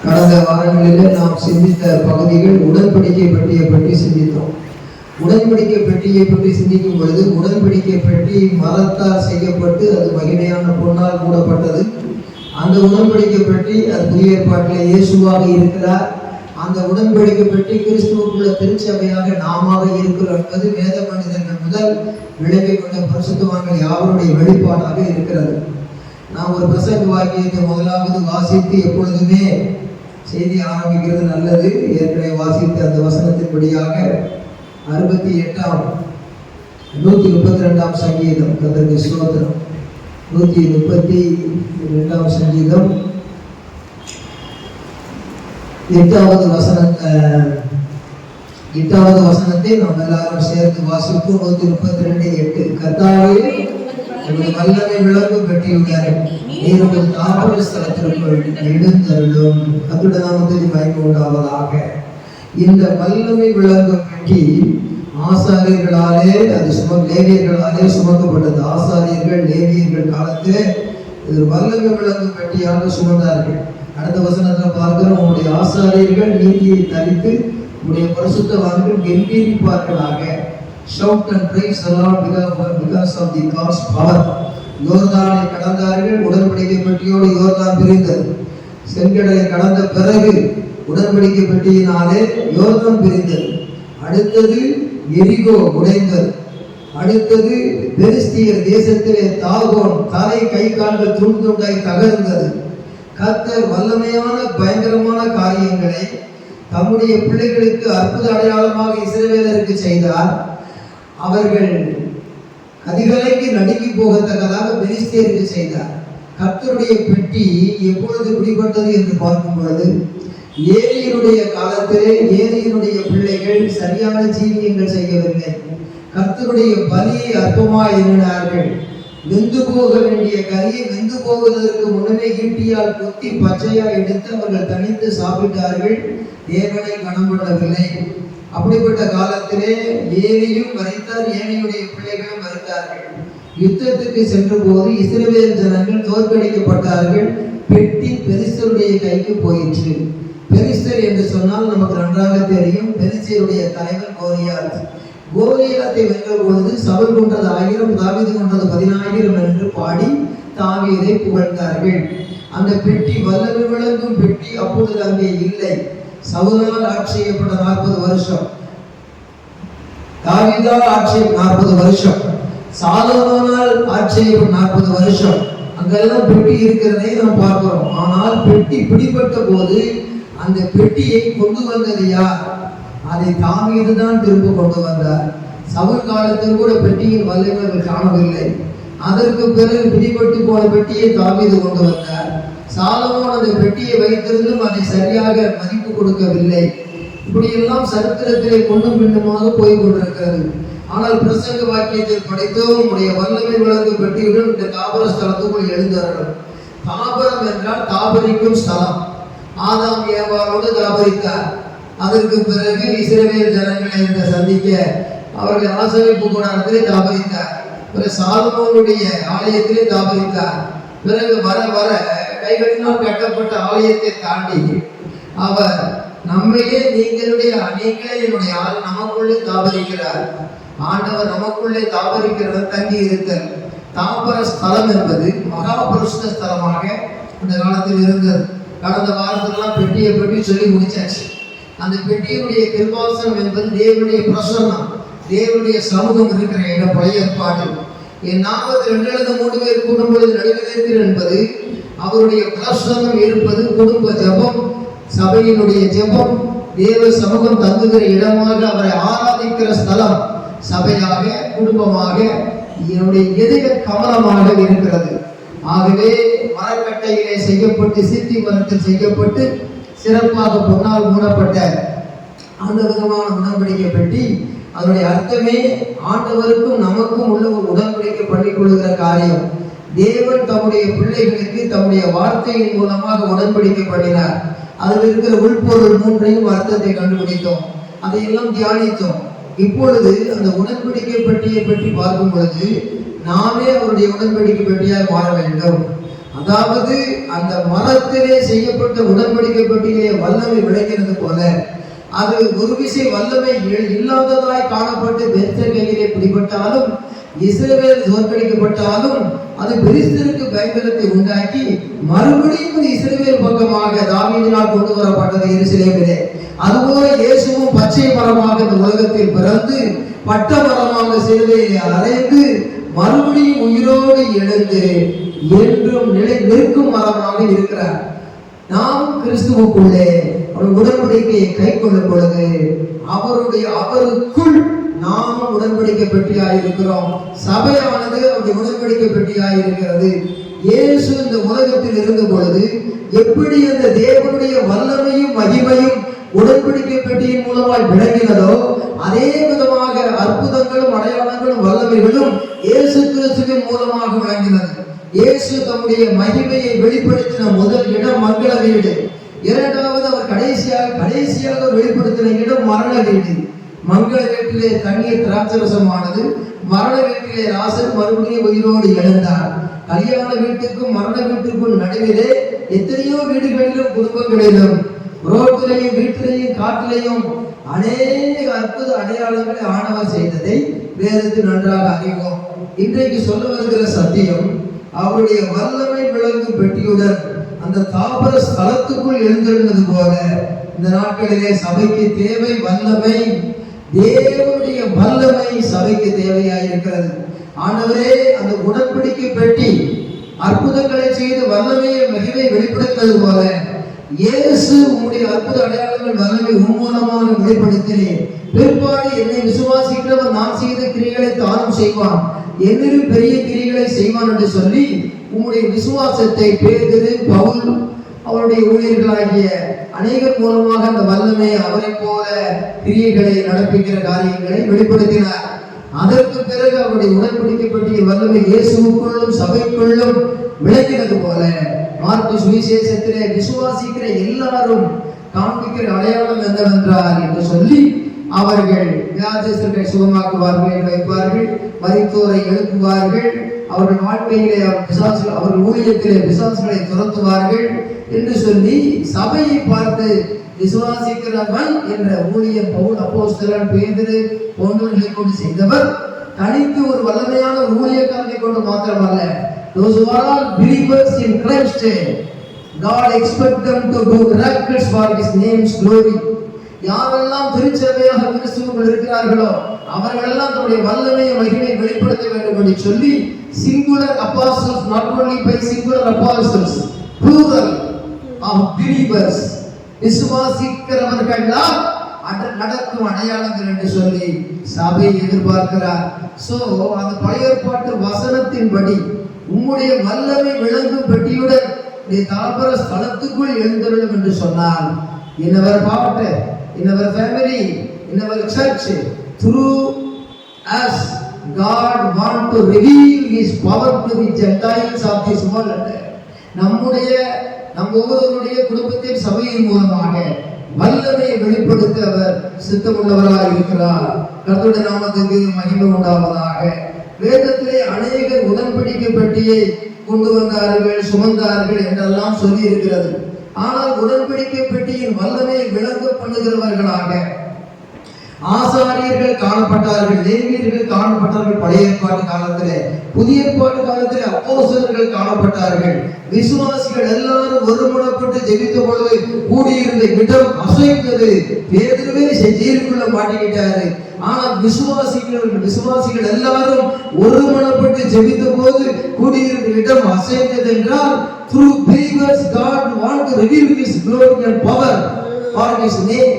கடந்த வாரங்களிலே நாம் சிந்தித்த பகுதிகள் உடன்படிக்கை பெட்டியை பற்றி சிந்தித்தோம். உடன்படிக்கை பெட்டியை பற்றி சிந்திக்கும் பொழுது உடன்படிக்கை பெட்டி மரத்தால் செய்யப்பட்டு அது மகிமையான பொன்னால் மூடப்பட்டது. அந்த உடன்படிக்கை பெட்டி அது புதிய ஏற்பாட்டில் இயேசுவாக இருக்கிறார். அந்த உடன்படிக்கை பெட்டி கிறிஸ்துவுக்குள்ள திருச்சபையாக நாம இருக்கிறோம் என்பது வேத மனிதர்கள் முதல் விளங்கி கொண்ட பரிசுத்தவான்கள் யாவருடைய வெளிப்பாடாக இருக்கிறது. நாம் ஒரு பிரசங்க வாக்கியத்தை முதலாவது வாசித்து எப்பொழுதுமே செய்தி ஆரம்பிக்கிறது நல்லது. ஏற்கனவே வாசித்த அந்த வசனத்தின்படியாக 68ஆம் 132ஆம் சங்கீதம், கர்த்தருக்கு ஸ்தோத்திரம். 132ஆம் சங்கீதம் 8வது வசனத்தை நாம் எல்லாரும் சேர்ந்து வாசிப்போம். 132:8. கர்த்தாவே, வல்லமை விளங்கும் பெட்டியுடன் நீர் உமது தாபர ஸ்தலத்திற்குள் எழுந்தருளும். கர்த்தருடைய நாமத்துக்கு மகிமை உண்டாவதாக. இந்த வல்லமை விளங்கும் பெட்டி ஆசாரியர்களாலே லேவியர்களாலே சுமக்கப்பட்டது. ஆசாரியர்கள் லேவியர்கள் காலத்திலே இது வல்லமை விளங்கும் பெட்டியாக சுமந்தார்கள். அடுத்த வசனத்தில் பார்க்கிறோம், உங்களுடைய ஆசாரியர்கள் நீதியை தரித்து உங்களுடைய பரிசுத்தவான்கள் கெம்பீரிப்பார்களாக. Shout and praise the Lord because of the God's power. யோர்தானை கடந்தார்கள். உடன்படிக்கை பெட்டியோடு யோர்தான் பிரிந்தது. செங்கடலை கடந்த பிறகு உடன்படிக்கை பெட்டியினாலே யோர்தான் பிரிந்தது. அடுத்தது எரிகோ உடைந்தது. அடுத்தது பெலிஸ்தியர் தேசத்திலே தாகோன் தலை கை கால்கள் துண்டு துண்டாய் தகர்ந்தது. கர்த்தர் வல்லமையான பயங்கரமான காரியங்களை தம்முடைய பிள்ளைகளுக்கு அற்புத அடையாளமாக இஸ்ரவேலருக்கு செய்தார். அவர்கள் அதிகலைக்கு நடுங்கி போகத்தக்கதாக பெலிஸ்தியருக்கு செய்தார். கர்த்தருடைய பெட்டி எப்பொழுது பிடிபட்டது என்று பார்க்கும் பொழுது ஏலியினுடைய காலத்திலே ஏலியினுடைய பிள்ளைகள் சரியான ஜீவியங்கள் செய்யவில்லை. கர்த்தருடைய பலியை அற்பமாய் எண்ணினார்கள். வெந்து போக வேண்டிய கரியை வெந்து போவதற்கு முன்னமே ஈட்டியால் குத்தி பச்சையாய் எடுத்து அவர்கள் தனித்து சாப்பிட்டார்கள். தேவனை கனம் பண்ணவில்லை. அப்படிப்பட்ட காலத்திலே ஏலியும் மரித்தார், ஏலியுடைய பிள்ளைகளும் மரித்தார்கள். யுத்தத்துக்கு சென்ற போது இஸ்ரவேல் ஜனங்கள் தோற்கடிக்கப்பட்டார்கள். பெட்டி பெலிஸ்தருடைய கைக்கு போயிற்று. பெலிஸ்தர் என்று சொன்னால் நமக்கு நன்றாக தெரியும். பெலிஸ்தருடைய தலைவர் கோலியாத். கோலியாத்தை வென்ற பொழுது சவுல் கொன்றது 1000, தாவீது கொன்றது 10000 என்று பாடி தாவீதை புகழ்ந்தார்கள். அந்த பெட்டி வல்லமை விளங்கும் பெட்டி அப்பொழுது அங்கே இல்லை. சவுலால் ஆட்சி செய்யப்பட்ட 40 வருஷம், தாவீதால் ஆட்சி 40 வருஷம், சாலோமோனால் ஆட்சி செய்யப்பட்ட 40 வருஷம். அங்கெல்லாம் பெட்டி இருக்கிறதை நாம் பார்க்கிறோம். ஆனால் பெட்டி பிடிபட்ட போது அந்த பெட்டியை கொண்டு வந்தது யார்? அதை தாவீது தான் திரும்ப கொண்டு வந்தார். சவுல் காலத்தில் கூட பெட்டியின் வல்லமை காணவில்லை. அதற்கு பிறகு பிடிபட்டு போன பெட்டியை தாவீது கொண்டு வந்தார். சாலமோன் அந்த பெட்டியை வைத்திருந்தும் அதை சரியாக மதிப்பு கொடுக்கவில்லை. இப்படியெல்லாம் சரித்திரத்திலே கொண்டும் பின்னுமாக போய் கொண்டிருக்கிறது. ஆனால் பிரசங்க வாக்கியத்தில் படித்தோம், உடைய வல்லமை விளங்கும் பெட்டியுடன் இந்த தாபர ஸ்தலத்துக்குள் எழுந்தார்கள். தாபரம் என்றால் தாபரிக்கும் ஸ்தலம். ஆதாம் ஏவாளோடு தாபரித்தார். அதற்கு பிறகு இஸ்ரவேல் ஜனங்களை சந்திக்க அவர்கள் ஆசரிப்பு கூடாரத்திலே தாபரித்தார். பிறகு சாலமோனுடைய ஆலயத்திலே தாபரித்தார். பிறகு வர வர கைகளினால் கட்டப்பட்ட ஆலயத்தை தாண்டி அவர் நம்மையே நீங்களே என்னுடைய ஆள் நமக்குள்ளே தாபரிக்கிறார். ஆண்டவர் நமக்குள்ளே தாபரிக்கிறத தங்கி இருத்தல். தாபர ஸ்தலம் என்பது மகாபரிசுத்த ஸ்தலமாக இந்த காலத்தில் இருந்தது. கடந்த வாரத்திலெல்லாம் பெட்டியை பற்றி சொல்லி முடிச்சாச்சு. அந்த பெட்டியுடைய கிருபாசனம் என்பது தேவனுடைய பிரசன்னம், தேவனுடைய சமூகம் இருக்கிற இடம். பழைய ஏற்பாடு என் நாமத்தில் 2 பேர் கூடும் பொழுது நடுவில் இருக்கிறேன் என்பது அவருடைய பிரசன்னம் இருப்பது. குடும்ப ஜெபம், சபையினுடைய ஜெபம், தேவ சமூகம் தங்குகிற இடமாக அவரை ஆராதிக்கிற ஸ்தலம் சபையாக, குடும்பமாக, என்னுடைய எதிர கமலமாக இருக்கிறது. ஆகவே மரக்கட்டையிலே செய்யப்பட்டு சித்தி மரத்தில் செய்யப்பட்டு சிறப்பாக பொன்னால் மூடப்பட்ட அந்த விதமான உடன்படிக்கை பெட்டி, அதனுடைய அர்த்தமே ஆண்டவருக்கும் நமக்கும் உள்ள ஒரு உடன்படிக்கை பண்ணிக் கொள்கிற காரியம். தேவன் தம்முடைய பிள்ளைகளுக்கு தம்முடைய வார்த்தையின் மூலமாக உடன்படிக்கை பண்ணினார். அதில் இருக்கிற உள்பொருள் 3ஐயும் அர்த்தத்தை கண்டுபிடித்தோம், அதையெல்லாம் தியானித்தோம். இப்பொழுது அந்த உடன்படிக்கை பெட்டியை பற்றி பார்க்கும் பொழுது நாமே அவருடைய உடன்படிக்கை பெட்டியாக மாற வேண்டும். அதாவது அந்த மரத்திலே செய்யப்பட்ட உடன்படிக்கை பெட்டியிலே வல்லமை விளங்கினது போல அது ஒரு விசை வல்லமை இல்லாததாய் காணப்பட்டு பெலிஸ்தர் கையிலே பிடிபட்டாலும், இஸ்ரவேல் தோற்கடிக்கப்பட்டாலும் அது பெலிஸ்தருக்கு பயங்கரத்தை உண்டாக்கி மறுபடியும் இஸ்ரவேல் பக்கமாக தாவீதினால் கொண்டு வரப்பட்டது எருசலேமிலே. அதுபோல இயேசுவும் பச்சை மரமாக இந்த உலகத்தில் பிறந்து பட்ட மரமாக சிலுவையிலே அறைந்து மறுபடியும் உயிரோடு எழுந்து என்றும் நிற்கும் மரமாக இருக்கிறார். நாம் கிறிஸ்துவுக்குள்ளே அவர் உடன்படிக்கையை கை கொள்ளும் பொழுது அவருக்குள் நாமும் உடன்படிக்கை பெட்டியாய் இருக்கிறோம். சபையானது அவருடைய உடன்படிக்கை பெட்டியாய் இருக்கிறது. இயேசு இந்த உலகத்தில் இருந்த பொழுது எப்படி அந்த தேவனுடைய வல்லமையும் மகிமையும் உடன்படிக்கை பெட்டியின் மூலமாய் விளங்கினதோ, அதே விதமாக அற்புதங்களும் அடையாளங்களும் வல்லமைகளும் இயேசு கிறிஸ்துவின் மூலமாக விளங்கினது. இயேசு தம்முடைய மகிமையை வெளிப்படுத்தின முதல் இடம் மங்கள வீடு. இரண்டாவது அவர் கடைசியாக வெளிப்படுத்தின இடம் மரண வீடு. மங்கள வீட்டிலே தண்ணீர் திராட்சரசமானது, மரண வீட்டிலே ராசர் மறுபடியும் உயிரோடு எழுந்தார். கல்யாண வீட்டுக்கும் மரண வீட்டுக்கும் நடுவிலே எத்தனையோ வீடுகளிலும் குடும்பங்களிலும் ரோட்டிலையும் வீட்டிலையும் காட்டிலையும் அநேக அற்புத அடையாளங்களை ஆண்டவர் செய்ததை வேதத்தில் நன்றாக அறிவோம். இன்றைக்கு சொல்ல வருகிற சத்தியம், அவருடைய வல்லமை விளங்கும் பெட்டியுடன் அந்த தாபர ஸ்தலத்துக்குள் எழுந்திருந்தது போல இந்த நாட்களிலே சபைக்கு தேவை வல்லமை. தேவனுடைய வல்லமை சபைக்கு தேவையாயிருக்கிறது. ஆண்டவரே, அந்த உடன்படிக்கை பெட்டி அற்புதங்களை செய்து வல்லமையை மகிமை வெளிப்படுத்தினது போல இயேசு உம்முடைய அற்புத அடையாளங்கள் வல்லமை மூலமாக வெளிப்படுத்தினேன். பிற்பாடு என்னை விசுவாசிக்கிறவர் நான் செய்த கிரிகளை தானும் செய்வான், என்னிலும் பெரிய கிரிகளை செய்வான் என்று சொல்லி உம்முடைய விசுவாசத்தை பேதுரு, பவுல், அவருடைய ஊழியர்களாகிய அநேகர் மூலமாக அந்த வல்லமை அவரை போல கிரியைகளை நடப்பிக்கிற காரியங்களை வெளிப்படுத்தினார். அதற்கு பிறகு அவருடைய உடன்படிக்கை பெட்டிய வல்லமை இயேசுவுக்குள்ளும் சபைக்குள்ளும் விளக்கினது போல மார்க்கு சுவிசேஷத்திலே விசுவாசிக்கிற எல்லாரும் காண்பிக்கிற அடையாளம் என்னவென்றார் என்று சொல்லி அவர்கள் வியாதிஸ்தரை சுகமாக்குவார்கள், வைப்பார்கள், மரித்தோரை எழுப்புவார்கள், அவர்கள் வாழ்க்கையிலே அவர்கள் ஊழியத்திலே பிசாசுகளை துரத்துவார்கள் என்று சொல்லி சபையை பார்த்து விசுவாசிக்கிறவன் என்ற ஊழியம் பவுல், அப்போஸ்தலன், பேதுரு போன்றவர்களை கொண்டு செய்தவர் தனித்து ஒரு வல்லமையான ஊழியக்காரனை கொண்டு மாத்திரமல்ல, those who are all believers in Christ, God expect them to do miracles for his name's glory. யாரெல்லாம் திருச்சபையாக கிறிஸ்துவுக்குள் இருக்கிறார்களோ அவர்களெல்லாம் தன்னுடைய வல்லமையை மகிமையை வெளிப்படுத்த வேண்டும் என்று சொல்லி singular apostles, not only by singular apostles, plural of believers, விசுவாசிக்கிறவர்கள்லாம் நடக்கும் அடையாளங்கள் என்று சொல்லி சபை எதிர்பார்க்கிறார். சோ அந்த பழைய ஏற்பாட்டு வசனத்தின்படி உம்முடைய வல்லமை விளங்கும் பெட்டியுடன் நீ தாபர ஸ்தலத்துக்குள் எழுந்தருளும் என்று சொன்னால், in our heart, in our family, in our church, through us God want to reveal his power to the Gentiles of this world. நம் ஒவ்வொருவருடைய குடும்பத்தின் சபையின் மூலமாக வல்லமையை வெளிப்படுத்த அவர் சித்தமுள்ளவராக இருக்கிறார். கர்த்தருடைய நாமத்துக்கு மகிமை உண்டாவதாக. வேதத்திலே அநேகர் உடன்படிக்கை பெட்டியை கொண்டு வந்தார்கள், சுமந்தார்கள் என்றெல்லாம் சொல்லி இருக்கிறது. ஆனால் உடன்படிக்கை பெட்டியின் வல்லமையை விளங்க பண்ணுகிறவர்களாக ஆசாரியர்கள் காணப்பட்டார்கள், லேவியர்கள் காணப்பட்டார்கள். பழைய ஏற்பாட்டு காலத்திலே, புதிய ஏற்பாட்டு காலத்திலே அப்போஸ்தலர்கள் காணப்பட்டார்கள். விசுவாசிகள் எல்லாரும் ஒருமுனப்பட்டு ஜெபித்த பொழுது கூடியிருந்த இடம் அசைந்தது. பேதுருவே ஜெயிலுக்குள்ள மாட்டிக்கிட்டாரு. ஆனால் விசுவாசிகள் எல்லாரும் ஒருமுனப்பட்டு ஜெபித்த போது கூடியிருந்த இடம் அசைந்தது என்றால், through believers God want to reveal his glory and power for his name.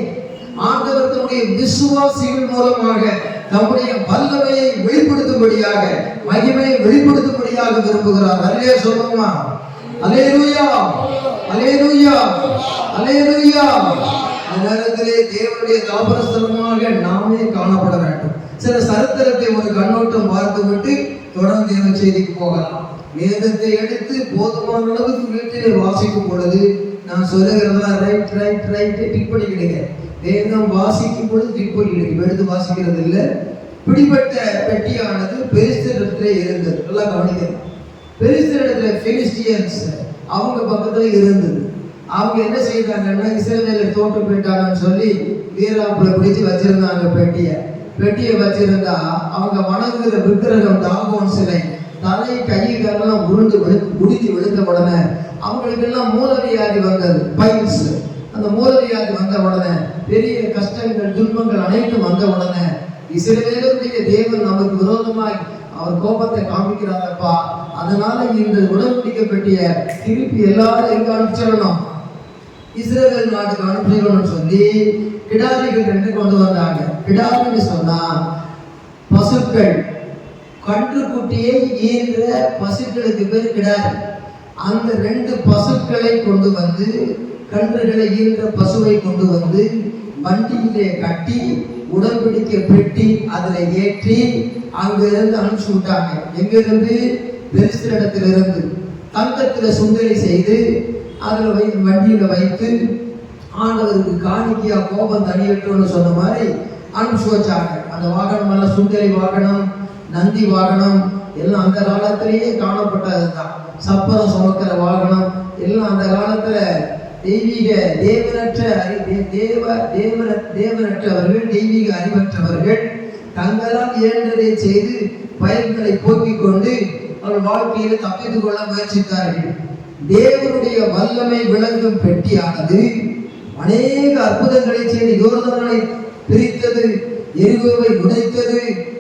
ஆண்டவர் தம்முடைய விசுவாசிகள் மூலமாக தம்முடைய வல்லமையை வெளிப்படுத்தும்படியாக, மகிமையை வெளிப்படுத்தும்படியாக விரும்புகிறார். அல்லேலூயா சொல்லுமா? அல்லேலூயா, அல்லேலூயா, அல்லேலூயா. அந்த நேரத்திலே தேவனுடைய தாபரஸ்தலமாக நாமே காணப்பட வேண்டும். சில சரித்திரத்தை ஒரு கண்ணோட்டம் பார்த்துவிட்டு தொடர்ந்து தேவ செய்திக்கு போகலாம். வேதத்தை எடுத்து போதுமான அளவுக்கு வீட்டிலே வாசிக்கும் பொழுது நான் சொல்லுகிறதெல்லாம் ரைட் டிக் பண்ணிக்கிடுங்க. வேதம் வாசிக்கும் பொழுது டிக் பண்ணிக்கிடுங்க, எடுத்து வாசிக்கிறது இல்லை. பிடிப்பட்ட பெட்டியானது பெலிஸ்தரிடத்திலே இருந்தது. நல்லா கவனிக்கணும். பெலிஸ்தரிடத்துல பிலிஸ்டியன்ஸ் அவங்க பக்கத்துல இருந்தது. அவங்க என்ன செய்தாங்கன்னா, இஸ்ரவேலர் தோற்று போயிட்டாங்கன்னு சொல்லி வீராப்புல பிடிச்சு வச்சிருந்தாங்க பெட்டியை வச்சிருந்தா, அவங்க வணங்குகிற விக்கிரகம் தாகோன் சிலை தலை கை காலெல்லாம் முடிஞ்சு விழுந்த உடனே அவங்களுக்கு எல்லாம் மூலவியாதி வந்தது, பைல்ஸ். அந்த மூலவியாதி வந்த உடனே பெரிய கஷ்டங்கள் துன்பங்கள் அனைத்தும் வந்த உடனே இஸ்ரவேலுடைய தேவன் நமக்கு விரோதமாய் அவர் கோபத்தை காமிக்கிறாரப்பா, அதனால இந்த உடன்படிக்கை பெட்டிய திருப்பி எல்லாரும் எங்க அனுப்பிச்சிடணும், இஸ்ரவேல் நாட்டுக்கு அனுப்பிடணும்னு சொல்லி கிடாரிகள் 2 கொண்டு வந்தாங்க. கிடாரின்னு சொன்னா பசுக்கள், கன்றுக்குட்டியை ஈன்ற பசுக்களுக்கு பேர் கிடாரி. அந்த 2 பசுக்களை கொண்டு வந்து, கன்றுகளை ஈன்ற பசுவை கொண்டு வந்து வண்டியிலே கட்டி உடன்படிக்கை பெட்டி அதுல ஏற்றி அங்கிருந்து அனுப்பிச்சு விட்டாங்க. எங்கிருந்து? பெலிஸ்தரிடத்திலிருந்து. தங்கத்துல சுந்தரி செய்து அதுல வண்டியில வைத்து ஆண்டவருக்கு காணிக்கையா கோபம் தனியட்டும்னு சொன்ன மாதிரி அனுப்பிச்சு வச்சாங்க. அந்த வாகனம் எல்லாம் சுந்தரி வாகனம், நந்தி வாகனம் எல்லாம் அந்த காலத்திலேயே காணப்பட்டதுதான். சப்பரம் சுமக்கிற வாகனம் எல்லாம் அந்த காலத்துல தெய்வீக தேவனற்றவர்கள், தெய்வீக அறிவற்றவர்கள் தங்களால் இயன்றதை செய்து பயிர்களை போக்கிக் கொண்டு அவர்கள் வாழ்க்கையில தப்பித்துக் கொள்ள முயற்சித்தார்கள். தேவனுடைய வல்லமை விளங்கும் பெட்டியானது அநேக அற்புதங்களை செய்து யோர்தானை பிரித்தது, எரிகோவை உடைத்தது,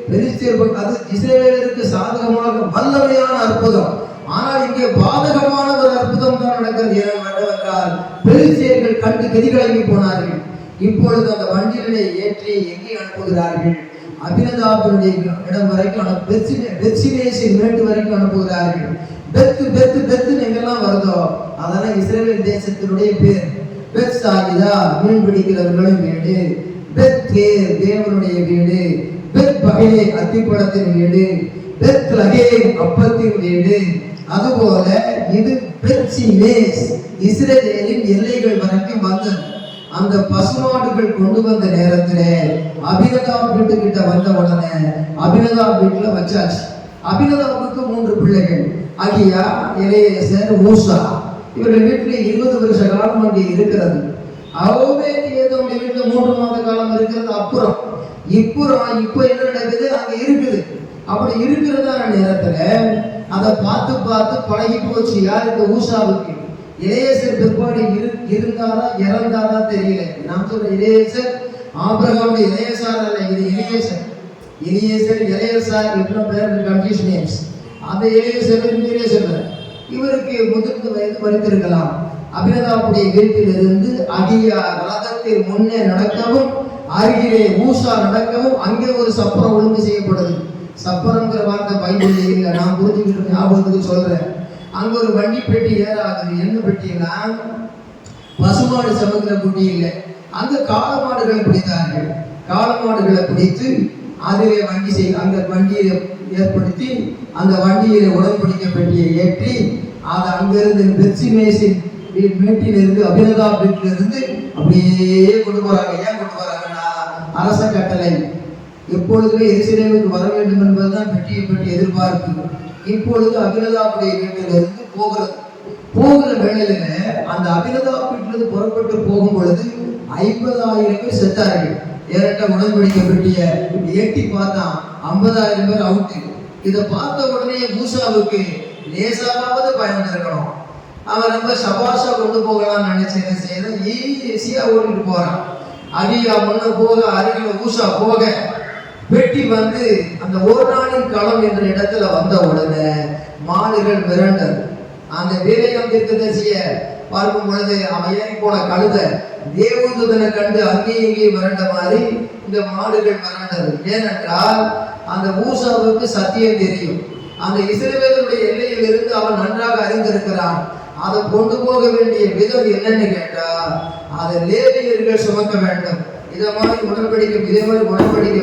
பெலிஸ்தர் அது இஸ்ரவேலருக்கு சாதகமாக வல்லமையான அற்புதம். ஆனால் இங்கே பாதகமான ஒரு அற்புதம் தான் நடக்கிறது. என்னவென்றால் பெலிஸ்தியர்கள் கண்டு கதிகலங்கி போனார்கள். இப்பொழுது அந்த வண்டிகளை ஏற்றி எங்கே அனுப்புகிறார்கள்? அபினதாபினுடைய இடம் வரைக்கும், பெத்சிமேசின் மேட்டு வரைக்கும் அனுப்புகிறார்கள். பெத்து எங்கெல்லாம் வருதோ அதெல்லாம் இஸ்ரவேல் தேசத்தினுடைய பேர். பெத்சாயிதா மீன் பிடிக்கிறவர்களின் வீடு, பெத்கேர் தேவனுடைய வீடு, பெத்பகே அத்திப்பழத்தின் வீடு, பெத்லகேம் அப்பத்தின் வீடு. அதுபோல இது பெத்சிமேஸ் இஸ்ரவேலின் எல்லைகள் வரைக்கும் வந்தது. அந்த பசுமாடுகள் கொண்டு வந்த நேரத்தில் அபினதாப் வீட்டுக்கிட்ட வந்த உடனே அபினதாப் வீட்டுல வச்சாச்சு. அபினதாபுக்கு 3 பிள்ளைகள், அகியா, எலியேசர், மூசா. இவர்கள் வீட்டில் 20 வருஷ காலம் அங்கே இருக்கிறது. அவங்களுடைய வீட்டுல 3 மாத காலம் இருக்கிறது. அப்புறம் இப்போ என்ன நடக்குது? அங்க இருக்குது. அப்படி இருக்கிறதான நேரத்துல அதை பார்த்து பழகி போச்சு. யாருக்கு? ஊசாவுக்கு. எலியேசர் பிற்பாடு இருந்தாரா இறந்தாரா தெரியல. நான் சொல்ற எலியேசர் ஆபிரகாமுடைய எலியேசார் அல்ல, இது எலியேசர் இவ்வளவு பேர் கன்ஃபியூஷன் நேம்ஸ். அந்த எலியேசர் இவருக்கு முதிர்ந்த வயது வரைத்திருக்கலாம். அபினதாபுடைய வீட்டில் இருந்து அகியா ரதத்தில் முன்னே நடக்கவும், அருகிலே மூசா நடக்கவும் அங்கே ஒரு சப்பரம் ஒழுங்கு செய்யப்படுது. சப்பரங்கிற வார்த்தை பைபிள் இல்லை, நான் புரிஞ்சுக்கிட்டு ஞாபகத்துக்கு சொல்றேன். அங்க ஒரு வண்டி பெட்டி ஏறாகுது. என்ன பெட்டினா பசுமாடு சமக்கிற பெட்டி இல்லை. அங்க காளமாடுகளை பிடித்தார்கள். காளமாடுகளை பிடித்து அதிலே அந்த வண்டியை ஏற்படுத்தி அந்த வண்டியில உடன்படிக்கை பெட்டியை ஏற்றி அதை அங்கிருந்து பெத்சிமேசின் மேட்டிலிருந்து அபினதாப் வீட்டிலிருந்து அப்படியே கொண்டு போறாங்க. ஏன் கொண்டு போறாங்கன்னா அரச கட்டளை. எப்பொழுதுமே எருசலேமுக்கு வர வேண்டும் என்பதுதான் பெட்டி எதிர்பார்ப்பு. இப்பொழுது அபினதாபுடைய வீட்டிலிருந்து போகிற வேளையில அந்த அபினதாப் வீட்டிலிருந்து புறப்பட்டு போகும் பொழுது 50,000 பேர் செத்தார்கள். ஏறட்ட உடன்படிக்கை பெட்டிய எட்டி பார்த்தான், 50,000 பேர் அவுட்டு. இதை பார்த்த உடனே மூசாவுக்கு லேசாவது பயன் இருக்கணும். அவன் ரொம்ப சபாஷா கொண்டு போகலாம்னு நினைச்சேன். ஈஸியா ஓடிட்டு போறான். அகியா முன்ன போக, அருகில மூசா போக, பெட்டி வந்து அந்த ஒரு நாளின் களம் என்ற இடத்துல வந்த உடனே மாடுகள் மிரண்டது. அந்த வீரயம் தீர்க்கதரிசிய பார்க்கும் பொழுது அவன் ஏறி போன கழுத தேவதூதனை கண்டு அங்கேயும் இங்கேயும் மிரண்ட மாதிரி இந்த மாடுகள் மிரண்டது. ஏனென்றால் அந்த மூசாவுக்கு சத்தியம் தெரியும். அந்த இஸ்ரவேலுடைய எல்லையில் இருந்து அவன் நன்றாக அறிந்திருக்கிறான். அதை கொண்டு போக வேண்டிய விதம் என்னன்னு கேட்டா, அதை லேவியர்கள் சுமக்க வேண்டும். இதே மாதிரி உடன்படிக்கை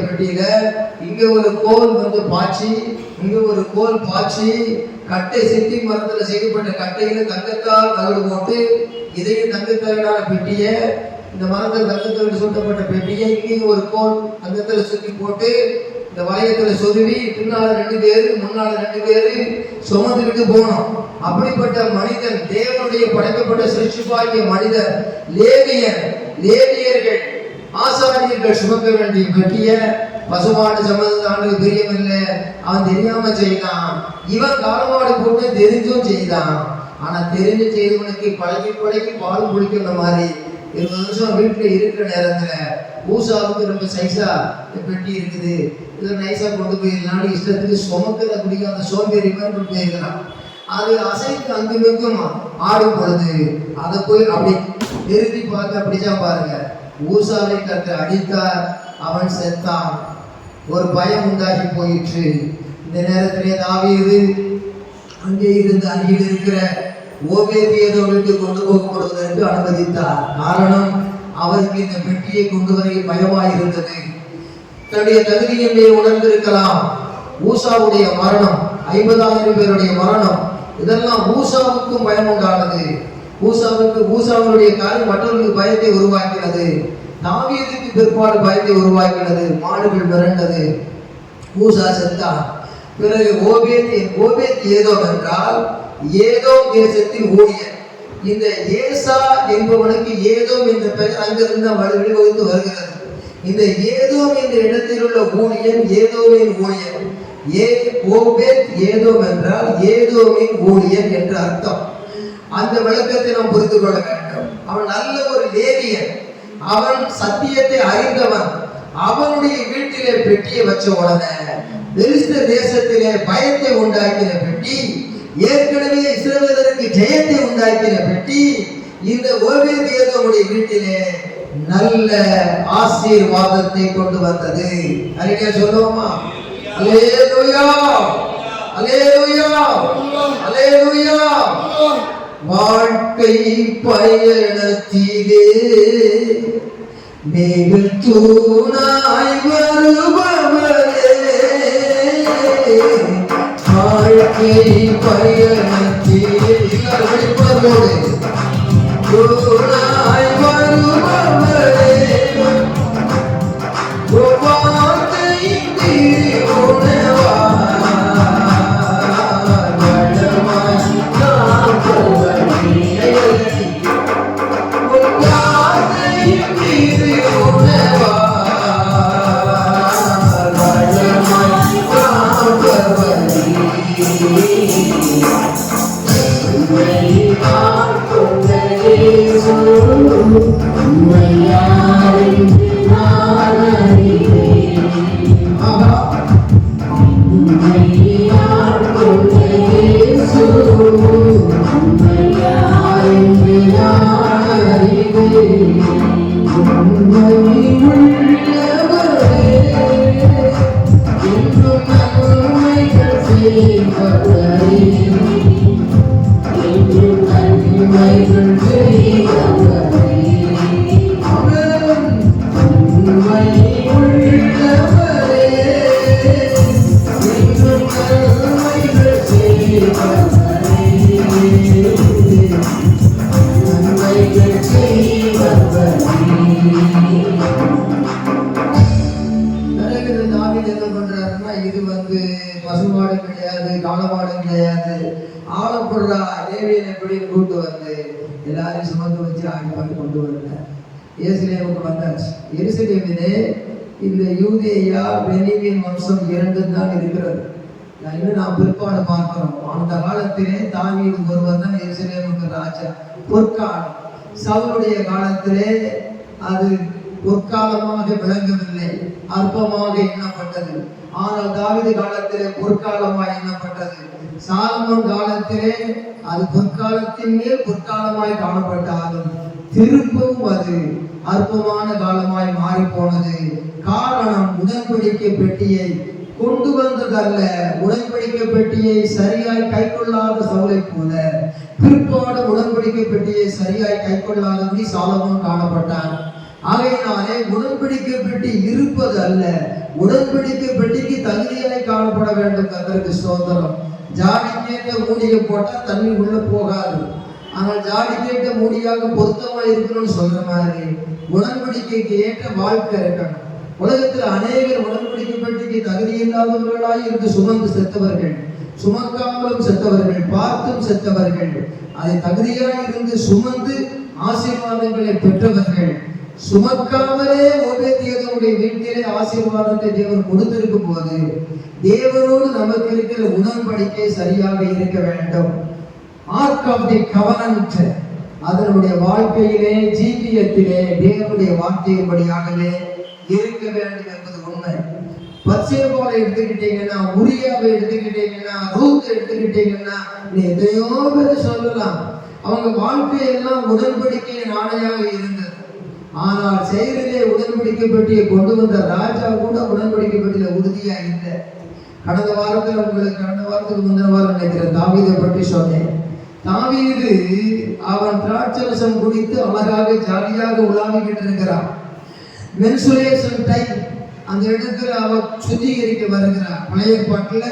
பெட்டியில இங்க ஒரு கோல் வந்து பாய்ச்சி, இங்க ஒரு கோல் பாய்ச்சி, கட்டை சித்தி மரத்துல செய்யப்பட்ட கட்டையில தங்கத்தால் தகடு போட்டு, இதையும் தங்கத்தகடான பெட்டிய, இந்த மரத்தில் தங்கத்தகடு சுட்டப்பட்ட பெட்டியை இங்கேயும் ஒரு கோல் தங்கத்துல சுத்தி போட்டு இந்த வளையத்துல சொருவி பின்னால 2 பேரு முன்னால 2 பேரு சுமந்துக்கிட்டு போனோம். அப்படிப்பட்ட மனிதன், தேவனுடைய படைக்கப்பட்ட சிருஷ்டிப்பாகிய மனிதன், லேவியர்கள் ஆசாரியர்கள் சுமக்க வேண்டிய பெட்டிய பசுமாடு சம்மந்தானுக்கு பிரியமில்லை, அவன் தெரியாம செய்தான். இவன் காலமாடு போட்டு தெரிஞ்சும் செய்தான். ஆனா தெரிஞ்சு செய்தவனுக்கு பழகி பாலும் குளிக்கிற மாதிரி 20 வருஷம் வீட்டுல இருக்கிற நேரத்துல ஊசாவுக்கு ரொம்ப சைஸா பெட்டி இருக்குது, இதை நைஸா கொண்டு போயிருந்தாலும் இஷ்டத்துக்கு சுமக்கிற குடிக்க அந்த சோம்பேறி மாதிரி கொண்டு போயிருக்கிறான். அது அசைக்கு அங்குமிக்கும் ஆடும் பொழுது அதை போய் அப்படி நிறுத்தி பார்க்க அப்படிச்சா பாருங்க, ஊசாவை கற்று அடித்தார், அவன் செத்தான். ஒரு பயம் உண்டாகி போயிற்று. இந்த நேரத்திலே தாவீது அங்கே இருந்து அருகில் இருக்கிற ஓபேதியேதோமுக்கு கொண்டு போகப்படுவதற்கு அனுமதித்தார். காரணம், அவருக்கு இந்த பெட்டியை கொண்டு வர பயமாயிருந்தது. தன்னுடைய தகுதியின்மையை உணர்ந்திருக்கலாம். ஊசாவுடைய மரணம், 50,000 பேருடைய மரணம், இதெல்லாம் ஊசாவுக்கும் பயம் உண்டானது. ஊசாவுடைய காரியம் மற்றவர்களுக்கு பயத்தை உருவாக்கினது. தாவீதுக்கு பிற்பாடு பயத்தை உருவாக்கினது. மாடுகள் மிரண்டது, ஊசா செத்தான். பிறகு ஓபேத் ஏதோம் என்றால் ஏதோம் தேசத்தின் ஊழியர். இந்த ஏசா என்பவனுக்கு ஏதோம் என்ற பெயர் அங்கிருந்து வழிவகுத்து வருகிறது. இந்த ஏதோம் என்ற இடத்தில் உள்ள ஊழியன் ஏதோமின் ஊழியர். ஓபேத் ஏதோம் என்றால் ஏதோமின் ஊழியர் என்று அர்த்தம். அந்த விளக்கத்தை நாம் புரிந்து கொள்ள வேண்டும். அவன் நல்ல ஒரு லேவியன், அவன் சத்தியத்தை அறிந்தவன். அவனுடைய வீட்டிலே பெட்டியை வச்ச உடனே பெலிஸ்த தேசத்திலே பயத்தை உண்டாக்கின பெட்டி, ஏற்கனவே இஸ்ரவேலருக்கு ஜெயத்தை உண்டாக்கின பெட்டி, இந்த ஓபேதியேதோமுடைய வீட்டிலே நல்ல ஆசீர்வாதத்தை கொண்டு வந்தது. அறிக்கை சொல்லுவோமா? அல்லேலூயா, அல்லேலூயா, அல்லேலூயா. வாழ்க்கை பயணத்திலே நீங்கள் தூணாய் வருபவரே, வாழ்க்கை பயணத்திலே வெளிப்படுவோடு தூணாய் வருபவரே, வார்த்தை உணவா பசுமாடு கிடையாது, காலமாடு கிடையாது. ஆலப்புழா லேவியன் எப்படி கூட்டு வந்து எல்லாரையும் சுமந்து வச்சு ஆடி பண்ணி கொண்டு வரல. எருசலேமுக்கு வந்தாச்சு. எருசலேமிலே இந்த யூதேயா பென்யமீன் வம்சம் 2 தான் இருக்கிறது. இன்னும் நாம் பிற்பாடு பார்க்கிறோம். அந்த காலத்திலே தாவீது ஒருவர் தான் எருசலேமுக்கு ராஜா. பொற்காலம். சவுலுடைய காலத்திலே அது பொற்காலமாக விளங்கவில்லை, அற்பமாக எண்ணப்பட்டது. ஆனால் தாவீது காலத்திலே பொற்காலமாய் எண்ணப்பட்டது. சாலமோன் காலத்திலே அது பொற்காலத்தின் மேல் பொற்காலமாய் காணப்பட்டாலும் திரும்பவும் அது அற்பமான காலமாய் மாறி போனது. காரணம், உடன்படிக்கை பெட்டியை கொண்டு வந்ததல்ல. உடன்படிக்கை பெட்டியை சரியாய் கை கொள்ளாத சவுலை போல பிற்பாடு உடன்படிக்கை பெட்டியை சரியாய் கை கொள்ளாதபடி சாலமோன் காணப்பட்டான். ஆகையினாலே உடன்படிக்கை பெட்டி இருப்பது அல்ல, உடன்படிக்கை பெட்டிக்கு தகுதியாய் காணப்பட வேண்டும். அதற்கு ஸ்தோத்திரம். ஜாடி கேட்ட மூடியை போட்டா தண்ணி உள்ள போகாது. ஆனால் ஜாடி கேட்ட மூடியாக பொருத்தமா இருக்கணும்னு சொல்ற மாதிரி உடன்படிக்கைக்கு ஏற்ற வாழ்க்கை இருக்கணும். உலகத்தில் அநேகர் உடன்படிக்கை பெட்டிக்கு தகுதியில்லாதவர்களாய் இருந்து சுமந்து செத்தவர்கள், சுமக்காமலும் செத்தவர்கள், பார்த்தும் செத்தவர்கள், அதை தகுதியாய் இருந்து சுமந்து ஆசீர்வாதங்களை பெற்றவர்கள். சுமக்காமலே ஓபேத்ஏதோமுடைய வீட்டிலே ஆசீர்வாதத்தை தேவன் கொடுத்திருக்கும் போது தேவனோடு நமக்கு இருக்கிற உடன்படிக்கை சரியாக இருக்க வேண்டும். ஆர்க் ஆஃப் தி கவனன்ட் அதனுடைய வாழ்க்கையிலே ஜீவியத்திலே தேவனுடைய வார்த்தையின்படியாகவே இருக்க வேண்டும் என்பது உண்மை. பத்சேபாவை எடுத்துக்கிட்டீங்கன்னா, உரியாவை எடுத்துக்கிட்டீங்கன்னா, ரூத் எடுத்துக்கிட்டீங்கன்னா, எதையோ பேர் சொல்லலாம். அவங்க வாழ்க்கையெல்லாம் உடன்படிக்கையின் ஆணையாக இருந்தது. ஆனால் செயலிலே உடன்படிக்கை பெட்டியை கொண்டு வந்த ராஜா கூட உடன்படிக்கை பெட்டியில உறுதியா இல்லை. கடந்த வாரத்துக்கு முந்தின வாரம் நினைக்கிறேன் தாவீதை பற்றி சொன்னேன். தாவீது அவன் திராட்சரசம் குடித்து அழகாக ஜாலியாக உலாவிக்கிட்டு இருக்கிறான். மென்சுரேஷன் டைம் அந்த இடத்துல அவன் சுத்திகரிக்க வருகிறான். பழைய பாட்டுல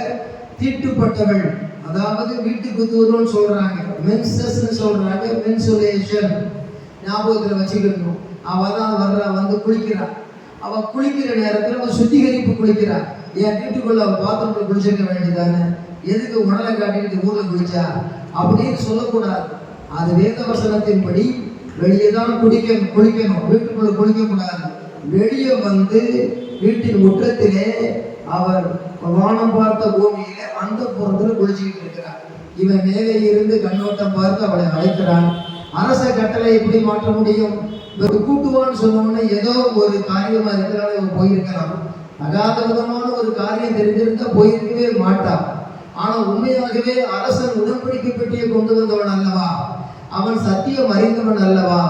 தீட்டுப்பட்டவள், அதாவது வீட்டுக்கு தூரம்னு சொல்றாங்க, மென்சஸ் சொல்றாங்க, மென்சுரேஷன் ஞாபகத்துல வச்சுக்கணும். அவதான் வந்து குளிக்கிறான். அவ குளிக்கிற நேரத்துல அவன் சுத்திகரிப்பு குளிக்கிறான். என் வீட்டுக்குள்ள அவ பாத்ரூம்ல குளிச்சிருக்க வேண்டியதானே, எதுக்கு உடலை காட்டிக்கிட்டு ஊர்ல குளிச்சா அப்படின்னு சொல்லக்கூடாது. அது வேத வசனத்தின்படி வெளியே தான் குளிக்கணும், வீட்டுக்குள்ள குளிக்க கூடாது. வெளியே வந்து வீட்டின் முற்றத்திலே அவர் வானம் பார்த்த பூமியில அந்த புறத்துல குளிச்சுக்கிட்டு இருக்கிறார். இவன் மேலே இருந்து கண்ணோட்டம் பார்த்து அவளை அழைக்கிறான். அரச கட்டளை எப்படி மாற்ற முடியும்? கூட்டுவான்னு சொன்னோம்னா ஏதோ ஒரு காரியமா இருக்கிறால இவன் போயிருக்கலாம். அகாத விதமான ஒரு காரியம் தெரிஞ்சிருந்தா போயிருக்கவே மாட்டான். ஆனா உண்மையாகவே அரசன் உடன்படிக்கை பெட்டியை கொண்டு வந்தவன் அல்லவா, அவன் சத்தியம் அறிந்தவன் அல்லவா,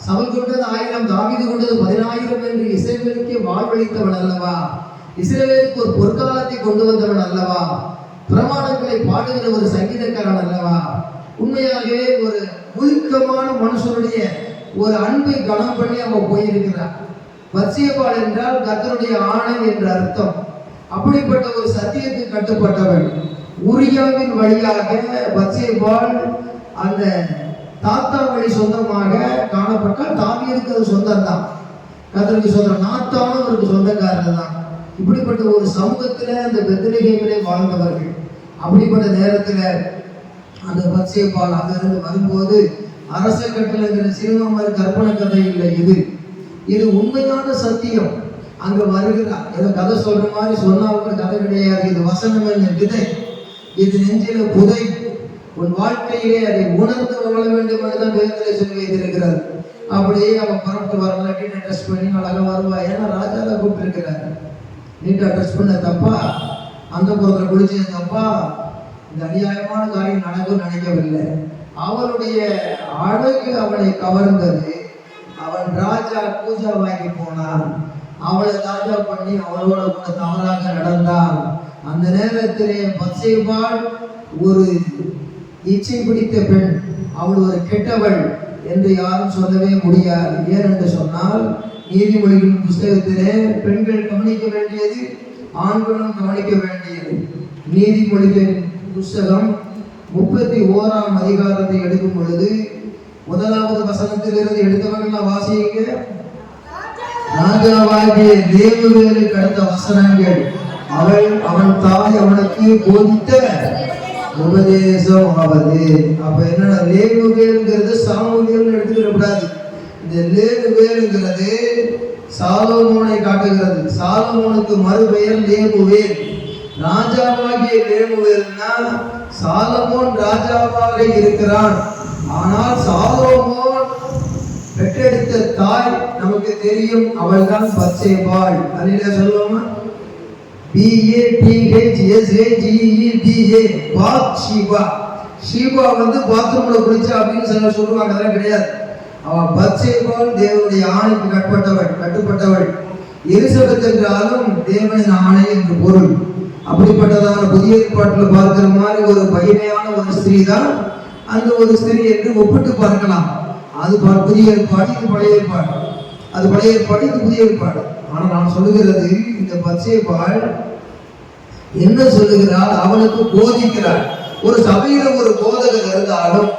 சவுல் கொண்டது 1000, தாவீது கொண்டது 10000 என்று இஸ்ரவேலுக்கு வாழ்வளித்தவன் அல்லவா, இஸ்ரவேலுக்கு ஒரு பொற்காலத்தை கொண்டு வந்தவன் அல்லவா, பிரமாணங்களை பாடுகிற ஒரு சங்கீதக்காரன் அல்லவா. உண்மையாகவே ஒரு முழுக்கமான மனுஷனுடைய ஒரு அன்பை கனம் பண்ணி அவன் போயிருக்கிறான். பத்சேபாள் என்றால் கர்த்தருடைய ஆணை என்ற அர்த்தம். அப்படிப்பட்ட ஒரு சத்தியத்துக்கு கட்டுப்பட்டவள். உரியாவின் வழியாக பத்சேபாள் அந்த தாத்தா வழி சொந்தமாக காணப்பட்டால் தாவீதுக்கு அது சொந்தம் தான், கர்த்தருக்கு சொந்தம். நாத்தானும் அவருக்கு சொந்தக்காரர் தான். இப்படிப்பட்ட ஒரு சமூகத்துல அந்த பெத்லகேமிலே வாழ்ந்தவர்கள். அப்படிப்பட்ட நேரத்துல அந்த பத்சேபாள் அங்கிருந்து வரும்போது அரச கட்டளைங்கிற சினிமா மாதிரி கற்பனை கதை இல்லை, இது உண்மையான சத்தியம். அங்க வருகிறார். ஏதோ கதை சொல்ற மாதிரி சொன்னாங்க, கதை கிடையாது. இது வசனம் என்ன விதை, இது நெஞ்சில புதை. உன் வாழ்க்கையிலே அதை உணர்ந்து வாழ வேண்டும் என்றுதான் வேதத்திலே சொல்லி வைத்திருக்கிறார். அப்படியே அவன் புறப்பட்டு வரல, நீட்டா ட்ரெஸ் பண்ணி அழகா வருவா. ஏன்னா ராஜாவை கூப்பிட்டு இருக்கிறார். நீட்டா ட்ரெஸ் பண்ண தப்பா, அந்த புறத்துல குளிச்சது தப்பா, இந்த அநியாயமான காரியம் நடக்கும் நினைக்கவில்லை. அவளுடைய அழகு அவனை கவர்ந்தது. அவன் ராஜா பூஜா வாங்கி போனான். அவளை ராஜா பண்ணி அவளோட கூட தவறாக நடந்தான். அந்த நேரத்திலே பத்சேபாள் ஒரு இச்சை பிடித்த பெண், அவள் ஒரு கெட்டவள் என்று யாரும் சொல்லவே முடியாது. ஏனென்று சொன்னால் நீதிமொழிகளின் புஸ்தகத்திலே பெண்கள் கவனிக்க வேண்டியது ஆண்களும் கவனிக்க வேண்டியது. நீதிமொழிகளின் புஸ்தகம் 31ஆம் அதிகாரத்தை எடுக்கும் பொழுது 1வது வசனத்திலிருந்து எடுத்தவர்கள் வாசியுங்க. ராஜாவாகிய லேமுவேலுக்கு அடுத்த வசனங்கள், அவன் தாய் அவனுக்கு போதித்த உபதேசம் ஆவது. அப்ப என்னன்னா, லேமுவேலுங்கிறது சாமுவேல் எடுத்துக்கிற கூடாது. இந்த லேமுவேலுங்கிறது சாலோமோனை காட்டுகிறது. சாலோமோனுக்கு மறுபெயர் லேமுவேல். ராஜாவாகிய லேமுவேல்னா சாலமோன் ராஜாவாக இருக்கிறான். ஆனால் சாலோமோன் பெற்றெடுத்த தாய் நமக்கு தெரியும், அவள் தான் பத்சேபாள். அதிலே சொல்லுவோமா, BATHSAGEBA, பாத்ஷீபா. ஷீபா வந்து பாத்ரூம்ல குளிச்சா அப்படின்னு சில சொல்லுவாங்க, அதெல்லாம் கிடையாது. அவன் பத்சேபாள் தேவனுடைய ஆணைக்கு கட்டுப்பட்டவள். எலிசபெத் என்றாலும் தேவனின் ஆணை என்று பொருள். அப்படிப்பட்டதான புதிய ஏற்பாட்டில் பார்க்கிற மாதிரி ஒரு மகிமையான ஒரு ஸ்திரீ தான் அந்த ஒரு ஸ்திரீ என்று ஒப்பிட்டு பார்க்கலாம். அது புதிய ஏற்பாடு, இது பழைய ஏற்பாடு. அது பழைய ஏற்பாடு, இது புதிய ஏற்பாடு. ஆனால் நான் சொல்லுகிறது, இந்த பத்சேபாள் என்ன சொல்லுகிறாள்? அவனுக்கு போதிக்கிறாள். ஒரு சபையில ஒரு போதகர் இருந்தாலும்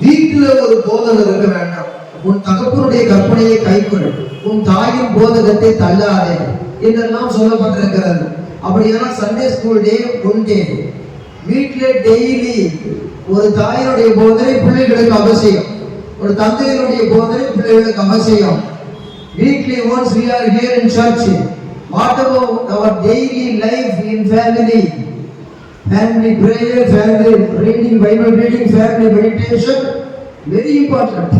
வீட்டில் ஒரு போதகர் இருக்க வேண்டாம். உன் தகப்பனுடைய கற்பனையை கைக்கொள், உன் தாயின் போதகத்தை தள்ளாதே. என்றெல்லாம் சொல்லப்பட்டிருக்கிறது. அப்படியான சண்டே ஸ்கூல் டே உண்டு. வீட்டில் டெய்லி ஒரு தாயினுடைய போதனை பிள்ளைகளுக்கு அவசியம், ஒரு தந்தையினுடைய போதனை பிள்ளைகளுக்கு அவசியம். Weekly once we are here in church. What about our daily life in family? Family prayer, family reading, Bible reading, family meditation, very important.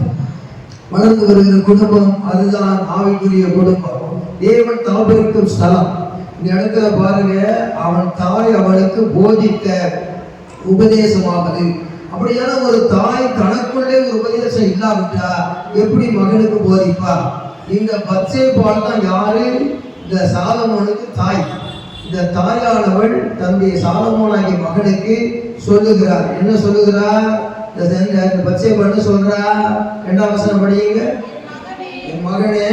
வளர்ந்து வருகிற குடும்பம் அதுதான் ஆவிக்குரிய குடும்பம். தேவன் தாபரிக்கும் ஸ்தலம். இந்த இடத்துல பாருங்க, அவன் தாய் அவனுக்கு போதித்த உபதேசமாவது. அப்படியான ஒரு தாய் தனக்குள்ளே ஒரு உபதேசம் இல்லாவிட்டா எப்படி மகனுக்கு போதிப்பா? இந்த பத்சேபாள் தான் யாரு? இந்த சாலமோனுக்கு தாய். இந்த தாயானவள் தன்னுடைய சாலமோனாகிய மகனுக்கு சொல்லுகிறார். என்ன சொல்லுகிறார்? இந்த பத்சேபாள் சொல்றா, 2ஆம் வசனம் படியுங்க. என் மகனே,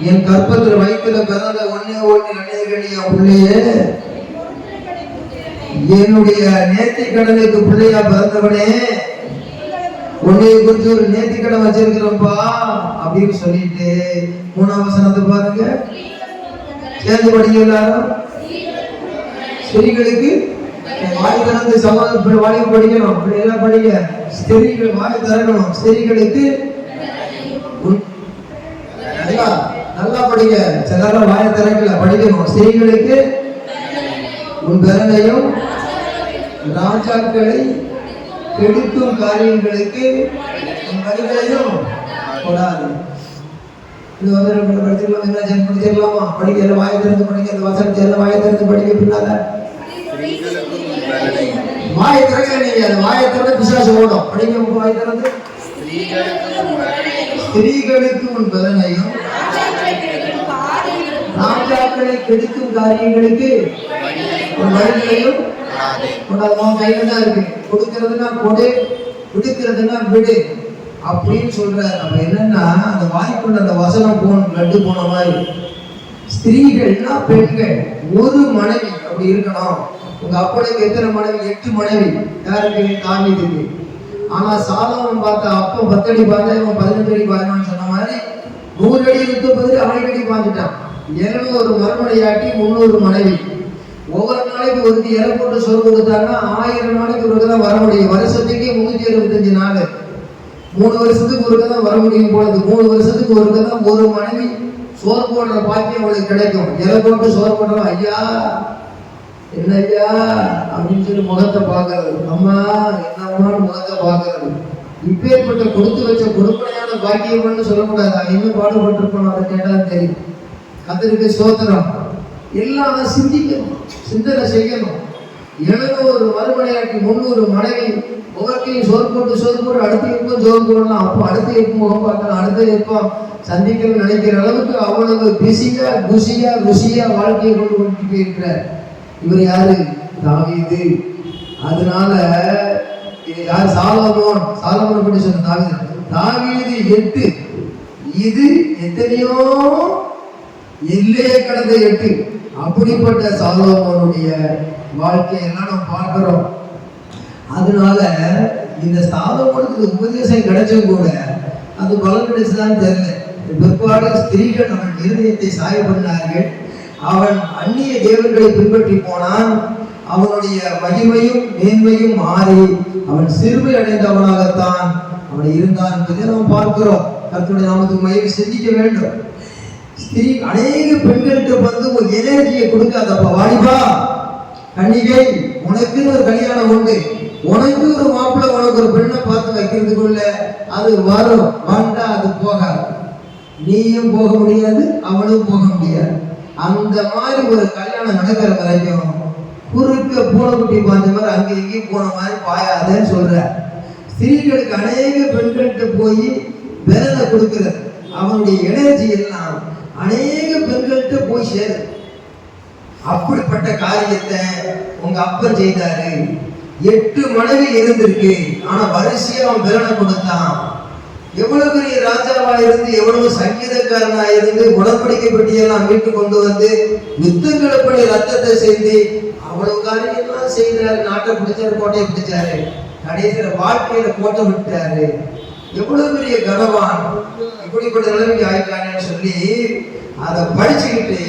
என் கற்பத்தில் வயிற்றுல பிறந்த ஒன்னே ஒன்று நன்மைகளிய பிள்ளையே, என்னுடைய நேர்த்தி கடனுக்கு பிள்ளையா பிறந்தவனே, உன்னைய குறிச்சு ஒரு நேர்த்தி கடன் வச்சிருக்கிறோம்பா அப்படின்னு சொல்லிட்டு 3ஆம் வசனத்தை பாருங்க, சேர்ந்து படிங்க எல்லாரும். ஸ்திரீகளுக்கு வாய் திறந்து சமாதான வாய் படிக்கணும். அப்படி எல்லாம் படிங்க. ஸ்திரீகள் வாய் திறக்கணும். ஸ்திரீகளுக்கு நல்லா படிங்க. சிலர் வாய திறக்கல, படிக்கணும். ஸ்திரீகளுக்கு உன் பிறனையும் ராஜாக்களை கெடுக்கும் காரியங்களுக்கு உன் வழிகளையும் கொடாது. இது வந்து படிச்சிடலாமா? படிக்க வாய திறந்து படிக்க. அந்த வசனத்தை எல்லாம் வாய திறந்து படிக்க. பின்னால வாய திறக்க நீங்க அந்த வாய திறந்து பிசாசு ஓடும். படிக்க வாய திறந்து. ஸ்திரீகளுக்கு உன் பிறனையும் ராஜாக்களை கெடுக்கும் காரியங்களுக்கு உன் வழிகளையும் கொடாது. கையில தான் இருக்கு. கொடுக்கிறதுனா கொடு, விடுக்கிறதுனா விடு அப்படின்னு சொல்றாரு. அப்ப என்னன்னா, அந்த வாய்க்குள்ள அந்த வசனம் லட்டு போன மாதிரி. ஸ்திரீகள்னா பெண்கள், ஒரு மனைவி அப்படி இருக்கணும். உங்க அப்பனுக்கு எத்தனை மனைவி? 8 மனைவி. யாருக்கு? தாவீதுக்கு. ஆனா சாலமோன் பார்த்தா அப்ப 10 அடி பார்த்தா இவன் 15 அடி பாய்வான்னு சொன்ன மாதிரி 100 அடி இருக்க பதில் 6 அடி பாஞ்சிட்டான். 700 மறுமனையாட்டி 300 மனைவி. ஒவ்வொரு நாளைக்கு ஒருத்தி இலை போட்டு சோறு கொடுத்தாங்கன்னா 1000 நாளைக்கு ஒருக்க தான் வர முடியும். வருஷத்துக்கு 365 நாள். 3 வருஷத்துக்கு ஒருக்க தான் வர முடியும் போல. 3 வருஷத்துக்கு ஒருக்க தான் ஒரு மனைவி சோறு போடுற பாக்கியம் அவளுக்கு கிடைக்கும். இலை போட்டு சோறு போடுறோம். ஐயா என்ன ஐயா அப்படின்னு சொல்லி முகத்தை பார்க்கறது. அம்மா என்னம்மான்னு முகத்தை பார்க்கறது. இப்பேற்பட்ட கொடுத்து வச்ச கொடுப்பனையான பாக்கியம்னு சொல்லக்கூடாது. இன்னும் பாடுபட்டிருப்போம். அதை கேட்டாலும் தெரியும். கர்த்தருக்கு ஸ்தோத்திரம். எல்லாம் சிந்திக்கணும், சிந்தனை செய்யணும். 700 மறுமனையாட்டி 300 மனைவி ஒவ்வொருத்தையும் சோறு போட்டு அடுத்து எப்போ சோறு போடலாம், அப்போ அடுத்து எப்போ முகம் பார்க்கலாம், அடுத்து எப்போ சந்திக்கணும்னு நினைக்கிற அளவுக்கு அவ்வளவு பிஸியா குசியா ருசியா வாழ்க்கையை கொண்டு போயிருக்கிறார். இவர் யாரு? தாவீது. அதனால இது யார்? சாலமோன் பற்றி சொன்ன தாவீது. தாவீது 8, இது எத்தனையோ எல்லையே கடந்த 8. அப்படிப்பட்ட சாலமோனுடைய வாழ்க்கையெல்லாம் நம்ம பார்க்கிறோம். அதனால இந்த சாலமோனுக்கு உபதேசம் கிடைச்சும் கூட அது பலன் கிடைச்சதான்னு தெரியல. பிற்பாடு ஸ்திரீகள் அவன் இருதயத்தை சாய பண்ணார்கள். அவன் அந்நிய தேவர்களை பின்பற்றி போனான். அவனுடைய மகிமையும் மேன்மையும் மாறி அவன் சிறுமை அடைந்தவனாகத்தான் அவன் இருந்தான் என்பதை நாம் பார்க்கிறோம். கர்த்தருடைய நாமத்துக்கு மகிமை. சிந்திக்க வேண்டும். ஸ்திரீ அநேக பெண்களுக்கு வந்து ஒரு எனர்ஜியை கொடுக்காதப்பா. வாடிப்பா கன்னிகை, உனக்குன்னு ஒரு கல்யாணம் உண்டு, உனக்கு ஒரு மாப்பிள்ளை, உனக்கு ஒரு பெண்ணை பார்த்து வைக்கிறதுக்குள்ள அது வரும். வந்தா அது போகாது. நீயும் போக முடியாது, அவளும் போக முடியாது. அந்த மாதிரி ஒரு கல்யாணம் நடக்கிற வரைக்கும் குறுக்க பூனைக்குட்டி பாஞ்ச மாதிரி அங்கே இங்கேயும் போன மாதிரி பாயாதேன்னு சொல்ற. ஸ்திரீகளுக்கு அநேக பெண்கள்கிட்ட போய் விரலை கொடுக்கிறது. அவனுடைய எனர்ஜி எல்லாம் அநேக பெண்கள்கிட்ட போய் சேரு. அப்படிப்பட்ட காரியத்தை உங்க அப்பன் செய்தாரு. 8 மனைவி இருந்திருக்கு. ஆனா வரிசையா அவன் விரலை கொடுத்தான். எவ்வளவு பெரிய ராஜாவா இருந்து, எவ்வளவு சங்கீதக்காரனா இருந்து, உடன்படிக்கை பெட்டியெல்லாம் மீட்டு கொண்டு வந்து யுத்தங்களை பண்ணி ரத்தத்தை செய்து அவ்வளவு காரியெல்லாம் செய்தாரு. நாட்டை பிடிச்சாரு, கோட்டையை பிடிச்சாரு. கடைசியில வாழ்க்கையில கோட்டை விட்டாரு. எவ்வளவு பெரிய கனவான், இப்படிப்பட்ட நிலைமைக்கு ஆயிட்டானேன்னு சொல்லி அதை படிச்சுக்கிட்டு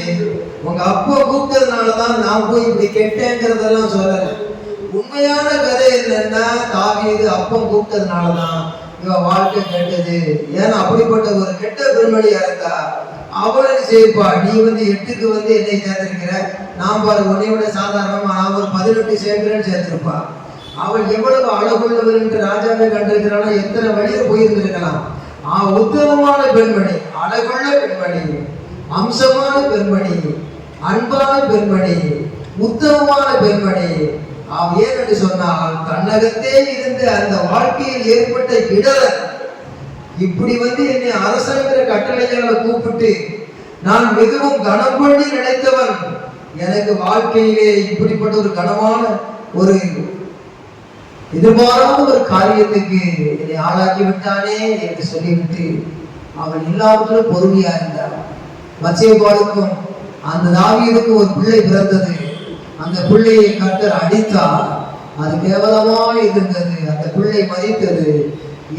உங்க அப்பா கூப்பிட்டதுனாலதான் நான் போய் இப்படி கெட்டேங்கிறதெல்லாம் சொல்லல. உண்மையான கதை என்னன்னா, தாவீது அப்பம் கூப்பிட்டதுனாலதான் இவன் வாழ்க்கை கெட்டது. ஏன்னா அப்படிப்பட்ட ஒரு கெட்ட பெண்மணியா இருந்தா அவளுக்கு சேர்ப்பா, நீ 8க்கு என்னை சேர்த்திருக்கிற, நான் பாரு உன்னை விட சாதாரணமா நான் ஒரு 18 சேர்க்கிறேன்னு சேர்த்திருப்பா. அவள் எவ்வளவு அழகுள்ளவள் என்று ராஜாவை கண்டிருக்கிறானா, எத்தனை வழியில போயிருந்திருக்கலாம். உத்தமமான பெண்மணி, அழகுள்ள பெண்மணி, அம்சமான பெண்மணி, அன்பான பெண்மணி, உத்தமமான பெண்மணி. ஏன் என்று சொன்னால் தன்னகத்தே இருந்த அந்த வாழ்க்கையில் ஏற்பட்ட இடர், இப்படி என்னை அரசங்கிற கட்டளையால கூப்பிட்டு நான் மிகவும் கனம் பண்ணி நினைத்தவன், எனக்கு வாழ்க்கையிலே இப்படிப்பட்ட ஒரு கனமான ஒரு எதிர்பாராத ஒரு காரியத்துக்கு என்னை ஆளாக்கி விட்டானே என்று சொல்லிவிட்டு அவன் எல்லாவற்றிலும் பொறுமையா இருந்தான். பத்சேபாளுக்கும் அந்த தாவீதுக்கும் ஒரு பிள்ளை பிறந்தது. அந்த பிள்ளையை கர்த்தர் அடித்தார். அது கேவலமாக இருந்தது. அந்த பிள்ளை மதித்தது.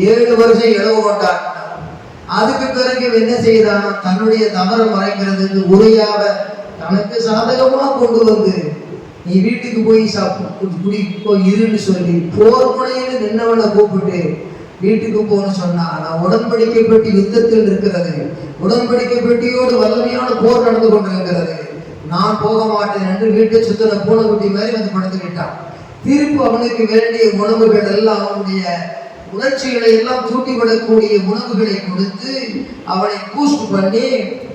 7 வருஷம் இளவு கொண்டான். அதுக்கு பிறகு என்ன செய்தான், தன்னுடைய தவறு மறைக்கிறதுக்கு உரையாவ தனக்கு சாதகமா கொண்டு வந்து, நீ வீட்டுக்கு போய் போய் இருன்னு சொல்லி போர் முனையில நின்னவனை கூப்பிட்டு வீட்டுக்கு போன்னு சொன்னா, நான் உடன்படிக்கை பெட்டி யுத்தத்தில் இருக்கிறது, உடன்படிக்கை பெட்டியோடு வல்லமையான போர் நடந்து கொண்டிருக்கிறது, நான் போக மாட்டேன் என்று வீட்டை சுத்தின பூனைக்குட்டி மாதிரி படுத்துக்கிட்டான். திரும்ப அவனுக்கு வேண்டிய உணவுகள் எல்லாம், அவனுடைய உணர்ச்சிகளை எல்லாம் தூண்டிவிடக்கூடிய உணவுகளை கொடுத்து அவனை பூஸ்ட் பண்ணி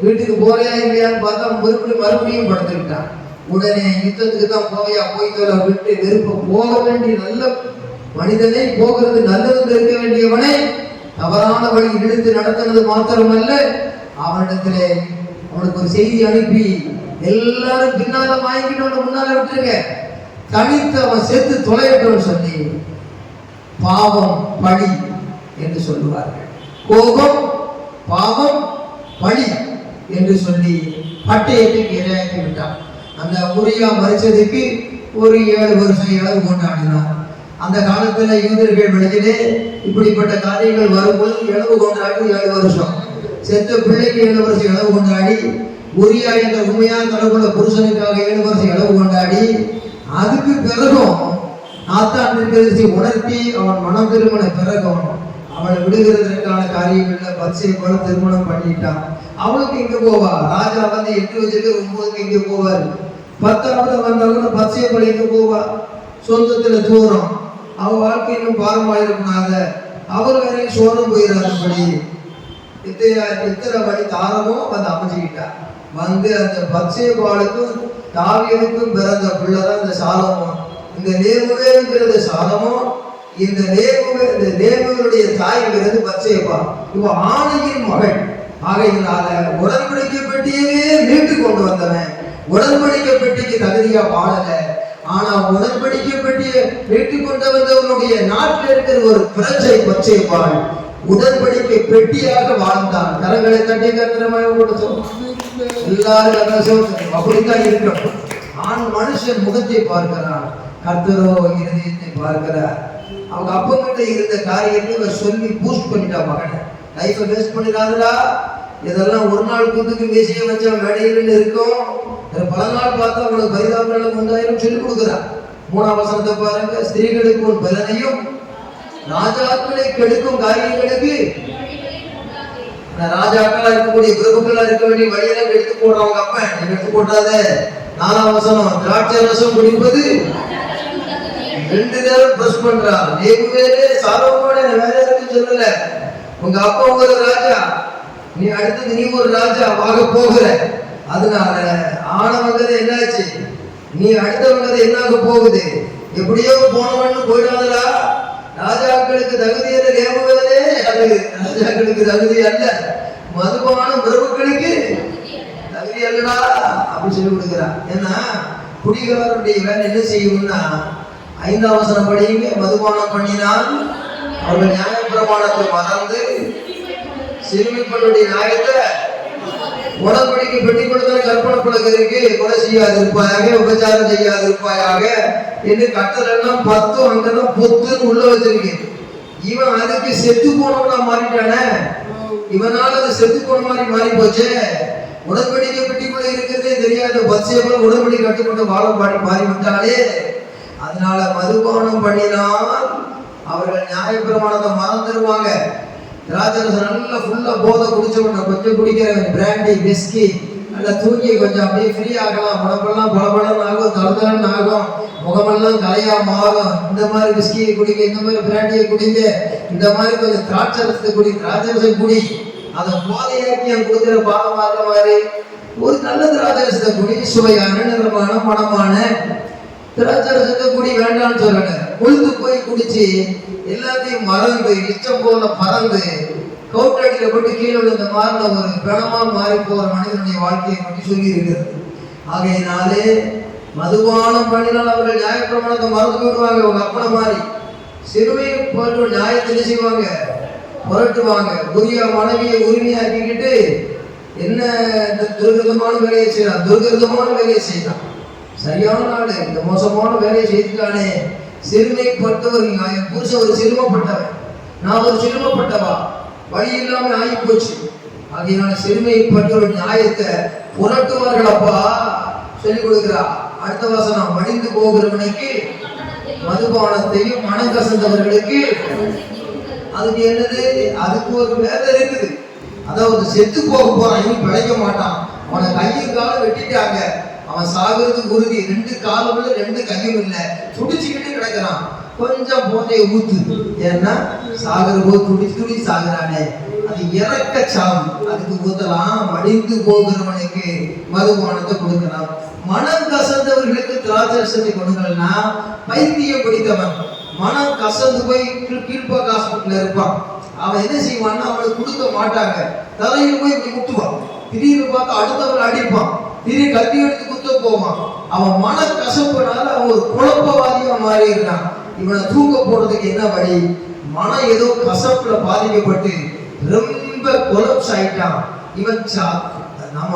வீட்டுக்கு போறையா இல்லையான்னு பார்த்தா மறுபடியும் படுத்துக்கிட்டான். உடனே யுத்தத்துக்கு தான் போய்த்தோல விட்டு வெறுப்ப போக வேண்டிய நல்ல மனிதனை, போகிறது நல்லது இருக்க வேண்டியவனை தவறான வழி இழுத்து நடத்துறது மாத்திரமல்ல, அவனிடத்திலே அவனுக்கு ஒரு செய்தி அனுப்பி எல்லாரும் பின்னால வாங்கிட்டு அவனை முன்னால விட்டுருங்க, தனித்து அவன் செத்து தொலையட்டும் சொல்லி பாவம் பழி என்று சொல்லுவார்கள். கோபம், பாவம், பழி என்று சொல்லி பட்டயத்துக்கு இரையாக்கி விட்டான். அந்த உரியா மறிச்சதுக்கு ஒரு 7 வருஷம் இளவு கொண்டாடினார். அந்த காலத்துல யூதர்கள் வெளியிலே இப்படிப்பட்ட காரியங்கள் வரும்போது இளவு கொண்டாடி 7 வருஷம், செத்த பிள்ளைக்கு 7 வருஷம் இளவு கொண்டாடி, உரியா என்ற உண்மையான கடவுள புருஷனுக்காக 7 வருஷம் இளவு கொண்டாடி, அதுக்கு பிறகும் நாத்தான் உணர்த்தி அவன் மனம் திருமண பிறகும் அவளை விடுகிறதற்கான காரியங்கள்ல பத்சேபாளை திருமணம் பண்ணிட்டான். அவளுக்கு எங்க போவா, ராஜா 8 வச்சுட்டு 9க்கு எங்க போவார், 10வது வந்தவங்க பத்சேபாளை எங்க போவா, சொந்தத்துல தூரம், அவ வாழ்க்கை இன்னும் பாரமாயிருக்கனால அவர் வரையும் சோரம் போயிடாதபடி எத்தனை வழி தாரமோ அமைச்சுக்கிட்டா. அந்த பத்சேபாளுக்கும் தாவீதுக்கும் பிறந்த பிள்ளைதான் இந்த சாலமோன். இந்த லேமுவேங்கிறது சாலமோன், இந்த லேமுவனுடைய தாய்ங்கிறது பத்சேபா. இவ ஆணையின் மகள். ஆகையினால உடன்படிக்கை பெட்டியவே மீட்டு கொண்டு வந்தவன், உடன்படிக்கை பெட்டிக்கு தகுதியா வாழல. ஆனா உடன்படிக்கை பெட்டியை மீட்டு கொண்டு வந்தவனுடைய நாட்டில் இருக்கிற ஒரு பிரஜை பத்சேபாள் உடன்படிக்கை பெட்டியாக வாழ்ந்தான். கரங்களை தட்டி கத்திரமாய் கொடுத்தோம். எல்லாரும் அப்படித்தான் இருக்கணும். ஆண் மனுஷன் முகத்தை பார்க்கிறான், கர்த்தரோ இருதயத்தை பார்க்கிறார். அவங்க அப்பங்கிட்ட இருந்த காரியத்தை சொல்லி பூஸ்ட் பண்ணிட்டா மகனை. லைஃபை வேஸ்ட் பண்ணிடாதடா, இதெல்லாம் ஒரு நாள் கூத்துக்கு மேசிய வச்சா மேடையில் இருக்கும், பல நாள் பார்த்தா அவனுக்கு பரிதாபம் உண்டாயிரம் சொல்லி கொடுக்குறான். 3ஆம் வசனத்தை பாருங்க, ஸ்திரீகளுக்கு ஒரு பலனையும் ராஜாக்களை கெடுக்கும் காரியங்களுக்கு, ராஜாக்களா இருக்கக்கூடிய பிரபுக்களா இருக்க வேண்டிய வழியெல்லாம் எடுத்து போடுறவங்க அப்ப எடுத்து போட்டாத. 4ஆம் வசனம், திராட்சை ரசம் குடிப்பது 2 நேரம் பிரஸ் பண்றான். வேறு சாலமோன வேற யாருக்கும் சொல்லல, உங்க அப்பா ஒரு ராஜா, நீ அடுத்தது நீ ஒரு ராஜா ஆக போகிற. அதனால ஆனவங்கிறது என்னாச்சு, நீ அடுத்தவங்கிறது என்னாக போகுது, எப்படியோ போனவன்னு போயிடாதடா. ராஜாக்களுக்கு தகுதி அல்ல லேமுவேலே, அது ராஜாக்களுக்கு தகுதி அல்ல, மதுபான பிரபுக்களுக்கு தகுதி அல்லடா அப்படின்னு சொல்லி கொடுக்குறான். ஏன்னா குடிகாரனுடைய வேலை என்ன செய்யும்னா, 5ஆம் வசனம் படிங்க, மதுபானம் பண்ணினால் அவர்கள் நியாய பிரமாணத்தை மறந்து சிறுமிப்பனுடைய நியாயத்தை உடன்படிக்கை பெட்டி கொடுத்தால் கற்பனை பழகிறதுக்கு கொலை செய்யாது இருப்பாயாக, உபச்சாரம் செய்யாது இருப்பாயாக என்று கட்டளெல்லாம் 10 அங்கெல்லாம் பொத்துன்னு உள்ள வச்சிருக்கேன். இவன் அதுக்கு செத்து போனவனா மாறிட்டானே, இவனால அது செத்து போன மாதிரி மாறி போச்சு. உடன்படிக்கை பெட்டிக்குள்ள இருக்கிறதே தெரியாத பத்சேபா உடன்படி கட்டுப்பட்டு வாழப்பாடி மாறி விட்டாலே. அதனால மதுபானம் பண்ணினால் அவர்கள் நியாயப்பிரமாணத்தை மறந்துடுவாங்க. திராட்சரசம் நல்லா ஃபுல்லா போதை குடிச்சவங்க கொஞ்சம் குடிக்கிறவன் பிராண்டி விஸ்கி நல்லா தூக்கி கொஞ்சம் அப்படியே ஃப்ரீ ஆகலாம், உடம்பெல்லாம் பலபலன்னு ஆகும், தளதளன்னு ஆகும், முகமெல்லாம் கலையா மாறும். இந்த மாதிரி விஸ்கியை குடிக்க, இந்த மாதிரி பிராண்டியை குடிங்க, இந்த மாதிரி கொஞ்சம் திராட்சரசத்தை குடி, திராட்சரசம் குடி, அதை போதையாக்கி அவன் கொடுக்குற பாதம் ஆகிற மாதிரி ஒரு நல்ல திராட்சரசத்தை குடி, சுவையான நிறமான மனமான திராட்சரசத்தை குடி வேண்டாம்னு சொல்லல. உழுது போய் குடிச்சு எல்லாத்தையும் மறந்து இஷ்டம் போல பறந்து கவுட்டடியில போட்டு கீழே விழுந்த மாறின ஒரு பிணமா மாறி போற மனிதனுடைய வாழ்க்கையை பற்றி சொல்லி இருக்கிறது. ஆகையினாலே மதுபானம் பண்ணினால் அவர்கள் நியாயப்பிரமாணத்தை மறந்து விடுவாங்க. அவங்க அப்பனை மாதிரி சிறுவை போன்ற நியாயத்தை செய்வாங்க, புரட்டுவாங்க. உரிய மனைவியை உரிமையாக்கிக்கிட்டு என்ன துர்கிருதமான வேலையை செய்யலாம், துர்கிருதமான வேலையை செய்யலாம். சரியான நாடு இந்த மோசமான வேலையை செய்துட்டானே. சிறுமைப்பட்டவர்கள், என் புருஷன் ஒரு சிறுமப்பட்டவன், நான் ஒரு சிறுமப்பட்டவா, வழி இல்லாம ஆகி போச்சு. ஆகையினால சிறுமைப்பட்டவர்கள் நியாயத்தை புரட்டுவார்கள் அப்பா சொல்லிக் கொடுக்கிறா. அடுத்த வசனம், மடிந்து போகிறவனுக்கு மதுபானத்தையும் மனம் கசந்தவர்களுக்கு. அதுக்கு என்னது, அதுக்கு ஒரு வேலை இருக்குது. அதாவது செத்து போக போறான், இவன் பிழைக்க மாட்டான், அவனை கையும் காலம் வெட்டிட்டாங்க, அவன் சாகுறதுக்கு உறுதி, 2 காலும் இல்லை 2 கையும் இல்லை, துடிச்சுக்கிட்டு கிடக்கிறான். கொஞ்சம் போதையை ஊத்து, ஏன்னா சாகுற போது துடிச்சு சாகுறானே, அது இறக்க சாவு, அதுக்கு ஊத்தலாம். மடிந்து போகிறவனுக்கு மதுபானத்தை கொடுக்கலாம். மனம் கசந்தவர்களுக்கு திராட்சரசத்தை கொடுக்கலன்னா பைத்தியம் பிடித்தவன், மனம் கசந்து போய் கீழ்பாக்க ஹாஸ்பிட்டல்ல இருப்பான். அவன் என்ன செய்வான்னா அவனுக்கு கொடுக்க மாட்டாங்க, தலையில் போய் இப்படி முட்டுவான், திடீர்னு பார்த்து அடுத்தவன் அடிப்பான், திடீர் கத்தி எடுத்து குத்த போவான். அவன் மன கசப்புனால அவன் ஒரு குழப்பவாதியா மாறி இருக்கான். இவனை தூக்க போறதுக்கு என்ன வழி? மனம் ஏதோ கசப்புல பாதிக்கப்பட்டு ரொம்ப கொலப்ஸ் ஆயிட்டான். இவன் நம்ம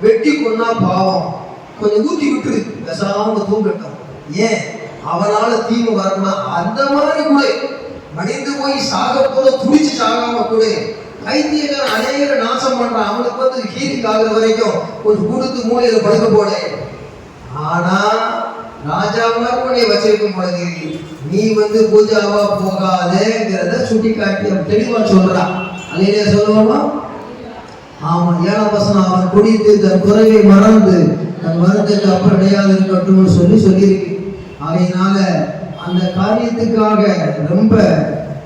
வெட்டி கொன்னா பாவம், கொஞ்சம் ஊத்தி விட்டுரு, பேசாம தூங்கட்டும், ஏன் அவனால தீமை வரக்கூடாது. அந்த மாதிரி கூட மடிந்து போய் சாக போல துடிச்சு சாகாம கூட கைத்தியக்காரன் அநேக நாசம் பண்றான். அவனுக்கு வந்து ஹீலிங் ஆகுற வரைக்கும் கொஞ்சம் கொடுத்து மூலையில படுக்க போட. ஆனா ராஜா மாதிரி வச்சிருக்கும் பொழுது நீ வந்து பூஜாவா போகாதேங்கிறத சுட்டி காட்டி தெளிவா சொல்றான். அல்லையா சொல்லுவோமா? ஆமா. 7ஆம் வசனம், அவன் குடித்து தன் குறைவை மறந்து தன் வருத்தத்துக்கு அப்புறம் அடையாது இருக்கட்டும் சொல்லியிருக்கு. ஆகையினால அந்த காரியத்துக்காக ரொம்ப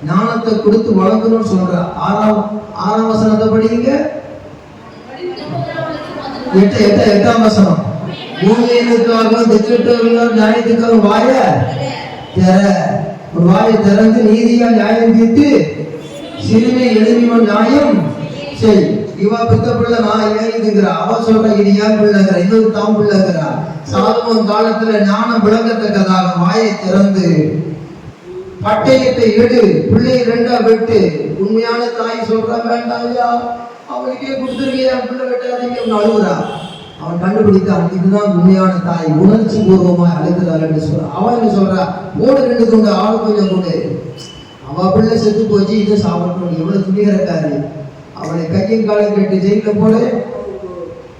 ஞானத்தை கொடுத்து வளர்க்கணும்னு சொல்ற. 6ஆம் வசனத்தை படிங்க. 8ஆம் வசனம், ஊழியனுக்காக திட்டவர்கள் நியாயத்துக்காக வாயை திறந்து நீதியா நியாயம் தீர்த்து சிறுமை எளிமையோட நியாயம் செய். இவா பித்த பிள்ளை நான் ஏறிதுங்கிறா, அவ சொல்ற இது ஏன் பிள்ளைங்கிற, இன்னொரு தாம் பிள்ளைங்கிறா. சாலமோன் காலத்துல ஞானம் விளங்கத்தக்கதாக வாயை திறந்து பட்டயத்தை எடு, பிள்ளையை 2ஆ வெட்டு. உண்மையான தாய் சொல்ற, வேண்டாம் ஐயா அவனுக்கே கொடுத்துருக்கியா, பிள்ளை வெட்டாதீங்க அழுகுறா. அவன் கண்டுபிடித்தான், இதுதான் உண்மையான தாய், உணர்ச்சி பூர்வமாய் அழைக்கிறாள் என்று சொல்ற. அவன் என்ன சொல்றா, போடு 2 துண்டு ஆளு கொஞ்சம் கொண்டு. அவ பிள்ளை செத்து போச்சு, இதை சாப்பிடணும், எவ்வளவு துணிகரக்காரு. அவளை கையும் காலம் கேட்டு ஜெயில போல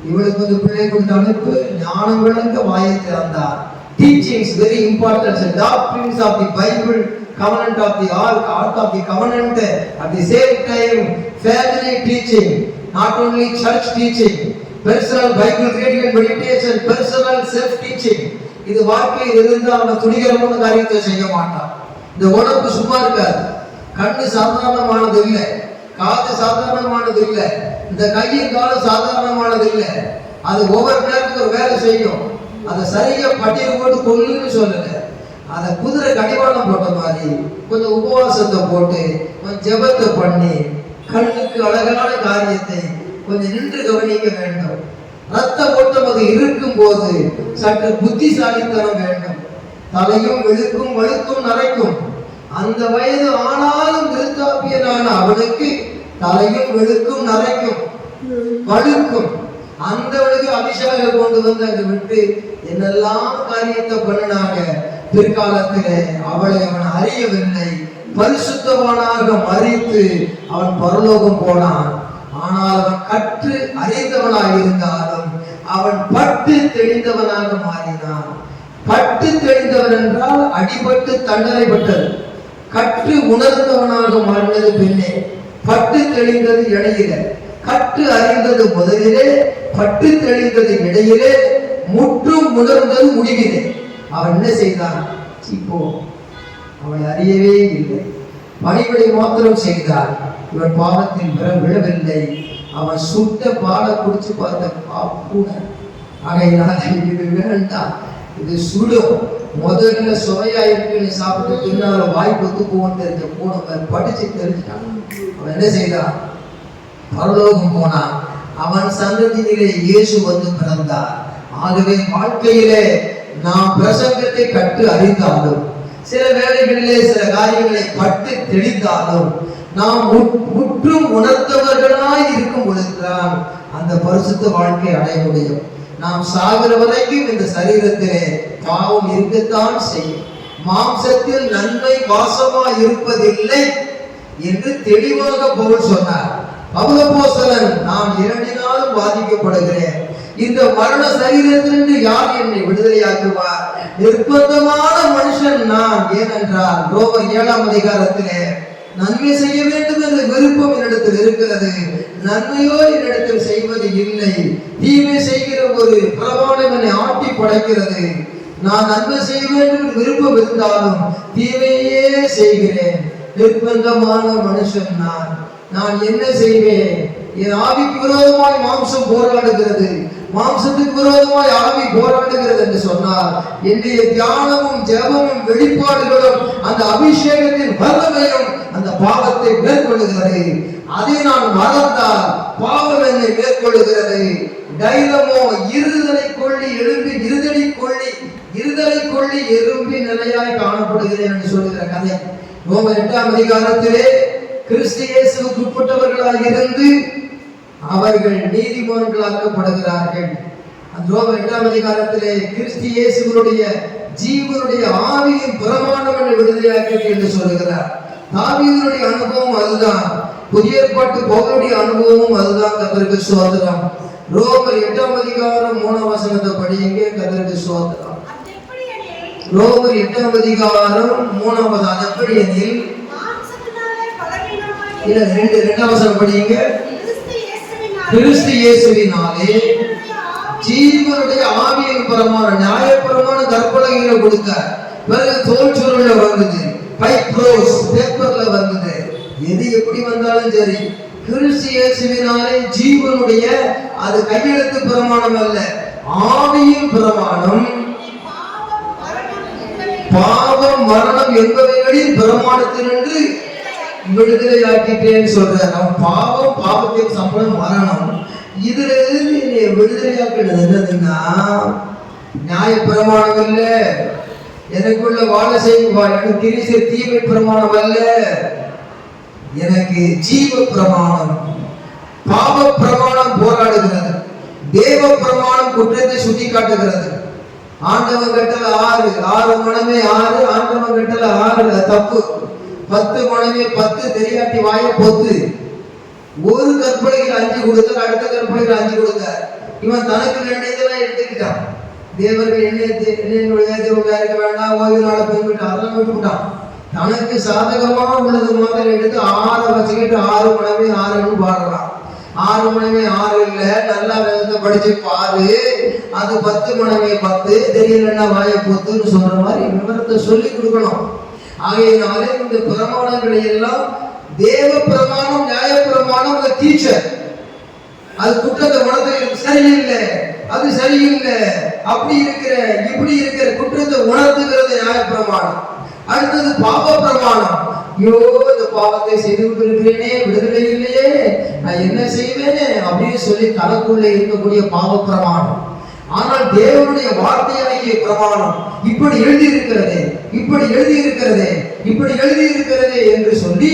இவளுக்கு வந்து பிள்ளை கொடுத்த அனுப்பு. ஞானம் விளங்க வாயை திறந்தார். Teachings very important. The doctrines of the Bible, covenant of the ark of the covenant, at the same time family teaching, not only church teaching, personal Bible reading and meditation, personal self teaching. இது வாழ்க்கையில் இருந்து அவன் துணிகரமான காரியத்தை செய்ய மாட்டான். இந்த உடம்பு சும்மா இருக்காது. கண்ணு சாதாரணமானது இல்லை, காது சாதாரணமானது இல்லை, இந்த கையும் காலம் சாதாரணமானது இல்லை. அது ஒவ்வொரு நேரத்துக்கு ஒரு வேலை செய்யும். அதை சரியா பட்டியல் போட்டு கொள்ளுன்னு சொல்லல, அதை குதிரை கடிவாளம் போட்ட மாதிரி கொஞ்சம் உபவாசத்தை போட்டு கொஞ்சம் ஜெபத்தை பண்ணி கண்ணுக்கு அழகான காரியத்தை கொஞ்சம் நின்று கவனிக்க வேண்டும். ரத்த ஓட்டம் அது இருக்கும் போது சற்று புத்திசாலித்தனம் வேண்டும். தலையும் வெளுக்கும் வழுக்கும் நரைக்கும். அந்த வயது ஆனாலும் விருத்தாப்பியனான அவனுக்கு தலையும் வெளுக்கும் நரைக்கும் வழுக்கும். அந்தவனுக்கு அபிஷேகம் கொண்டு வந்து அங்க விட்டு என்னெல்லாம் காரியத்தை பண்ணினாங்க. பிற்காலத்திலே அவளை அவன் அறியவில்லை. பரிசுத்தவானாக மரித்து அவன் பரலோகம் போனான். ஆனால் அவன் கற்று அறிந்தவனாக இருந்தாலும் அவன் பட்டு தெளிந்தவனாக மாறினான். பட்டு தெளிந்தவன் என்றால் அடிபட்டு தண்டனைப்பட்டது. கற்று உணர்ந்தவனாக மாறினது பின்னே, பட்டு தெளிந்தது இடையில. கற்று அறிந்தது முதலிலே, பட்டு தெளிந்தது இடையிலே, முற்றும் உணர்ந்தது முடிவிலே. அவன் என்ன செய்தான்? இப்போ அவன் அறியவே இல்லை, பணிவிடை மாத்திரம் செய்தார். இவன் பாவத்தில் விழவில்லை. அவன் சுட்ட பாலை குடிச்சு பார்த்த கூட ஆகையினால இது வேண்டாம், இது சுடும். முதல்ல சுவையா இருக்குன்னு சாப்பிட்டு பின்னால வாய்ப்பு போன்னு தெரிஞ்ச போனவன் படிச்சு தெரிஞ்சுட்டான். அவன் என்ன செய்தான்? பரலோகம் போனான். அவன் சந்ததியிலே இயேசு வந்து பிறந்தார். ஆகவே வாழ்க்கையிலே நாம் பிரசங்கத்தை கற்று அறிந்தாலும், சில வேளைகளிலே சில காரியங்களை பட்டு தெளிந்தாலும், நாம் முற்றும் உணர்ந்தவர்களாய் இருக்கும் பொழுதுதான் அந்த பரிசுத்த வாழ்க்கை அடைய முடியும். நாம் சாகிற வரைக்கும் இந்த சரீரத்திலே பாவம் இருக்கத்தான் செய்யும். மாம்சத்தில் நன்மை வாசமா இருப்பதில்லை என்று தெளிவாக பவுல் சொன்னார். பவுல் அப்போஸ்தலன், நான் 2 நாளும் பாதிக்கப்படுகிறேன், இந்த மரண சரீரத்திலிருந்து யார் என்னை விடுதலையாக்குவார்? நிர்பந்தமான மனுஷன் நான். ஏனென்றால் ரோமர் 7ஆம் அதிகாரத்திலே நன்மை செய்ய வேண்டும் என்ற விருப்பம் என்னிடத்தில் இருக்கிறது, நன்மையோ என்னிடத்தில் செய்வது இல்லை. தீமை செய்கிற ஒரு பிரமாணம் என்னை ஆட்டி படைக்கிறது. நான் நன்மை செய்ய வேண்டும் என்று விருப்பம் இருந்தாலும் தீமையே செய்கிறேன். நிர்பந்தமான மனுஷன் நான். நான் என்ன செய்வேன்? என் ஆவிக்கு விரோதமாய் மாம்சம் போராடுகிறது, மாம்சத்துக்கு விரோதமாய் ஆவி போராடுகிறது என்று சொன்னார். என்னுடைய தியானமும் ஜெபமும் வெளிப்பாடுகளும் அந்த அபிஷேகத்தின் வல்லமையும் அந்த பாவத்தை மேற்கொள்ளுகிறது. அதை நான் மறந்தால் பாவம் என்னை மேற்கொள்ளுகிறது. தைலமோ இருதலை கொள்ளி எழும்பி இருதலை கொள்ளி எறும்பி நிலையாய் காணப்படுகிறேன் என்று சொல்லுகிற கதை ரோமர் 8ஆம் அதிகாரத்திலே கிறிஸ்து இயேசுவுக்கு உட்பட்டவர்களாக இருந்து அவர்கள் நீதிமான்களாக்கப்படுகிறார்கள். அந்த ரோமர் 8ஆம் அதிகாரத்திலே கிறிஸ்து இயேசுவினுடைய ஜீவனுடைய ஆவியின் பிரமாணம் என்று விடுதலையாக்கி என்று சொல்லுகிறார். தாவீதுடைய அனுபவம் அதுதான், புதிய ஏற்பாட்டு பவுலுடைய அனுபவமும் அதுதான். கர்த்தருக்கு ஸ்தோத்திரம். ரோமர் 8ஆம் அதிகாரம் 3ஆம் வசனத்தை படிங்க. கர்த்தருக்கு ஸ்தோத்திரம். ரோமர் 8ஆம் அதிகாரம் 3ஆம் வசனம். அது எப்படி எனில், இல்ல 2ஆம் வசனம் படிங்க. கிறிஸ்து இயேசுவினாலே ஜீவனுடைய ஆவியின் பிரமாணம், நியாயப்பிரமாண கற்பலகையில கொடுக்க, பிறகு தோல் சுருள்ல வந்தது, பைப்ரோஸ் பேப்பர்ல வந்தது. எது எப்படி வந்தாலும் சரி, கிறிஸ்து இயேசுவினாலே ஜீவனுடைய, அது கையெழுத்து பிரமாணம் அல்ல, ஆவியின் பிரமாணம். பாவம் மரணம் என்பவைகளின் பிரமாணத்தினின்று விடுதலை ஆக்கிட்டேன்னு சொல்றார். அவன் பாவத்தின் சம்பளம் மரணம். இதுல இருந்து விடுதலையாக்கினது என்னதுன்னா, நியாய பிரமாணம் இல்ல, எனக்குள்ள வாழ செய்வா, எனக்கு கிரிச தீமை பிரமாணம் அல்ல, எனக்கு ஜீவ பிரமாணம். பாவ பிரமாணம் போராடுகிறது, தேவ பிரமாணம் குற்றத்தை சுட்டி காட்டுகிறது. ஆண்டவன் கட்டளை 6 மனமே 6, ஆண்டவன் கட்டளை 6 தப்பு. 10 மனமே 10 தெரியாட்டி வாய பொத்து. ஒரு கற்பனைக்கு 5 கொடுத்தார், அடுத்த கற்பனைக்கு 5 கொடுத்தார். இவன் தனக்கு வேண்டியதெல்லாம் எடுத்துக்கிட்டான். தேவர்கள் என்ன இருக்க வேண்டாம், ஓய்வு நாளை போய்விட்டு அதெல்லாம் விட்டுவிட்டான். தனக்கு சாதகமா உள்ளது மாதிரி எடுத்து 6 வச்சுக்கிட்டு 6 மனமே 6ன்னு பாடுறான். 6 மனமே 6 இல்ல, நல்லா வேதத்தை படிச்சு பாரு, அது 10 மனமே 10, தெரியலன்னா வாய பொத்துன்னு சொல்ற மாதிரி விவரத்தை சொல்லி கொடுக்கணும். ஆகையினாலே இந்த பிரமாணங்களை எல்லாம் தேவ பிரமாணம், நியாய பிரமாணம், அந்த டீச்சர் அது குற்றத்தை உணர்ந்து சரியில்லை, அது சரியில்லை, அப்படி இருக்கிற இப்படி இருக்கிற குற்றத்தை உணர்த்துகிறது நியாய பிரமாணம். அடுத்தது பாவ பிரமாணம். ஐயோ, இந்த பாவத்தை செய்து கொண்டிருக்கிறேனே, விடுதலை இல்லையே, நான் என்ன செய்வேனே அப்படின்னு சொல்லி தனக்குள்ளே இருக்கக்கூடிய பாவ பிரமாணம். ஆனால் தேவனுடைய வார்த்தையாகிய பிரமாணம், இப்படி எழுதி இருக்கிறதே, இப்படி எழுதி இருக்கிறதே, இப்படி எழுதி இருக்கிறதே என்று சொல்லி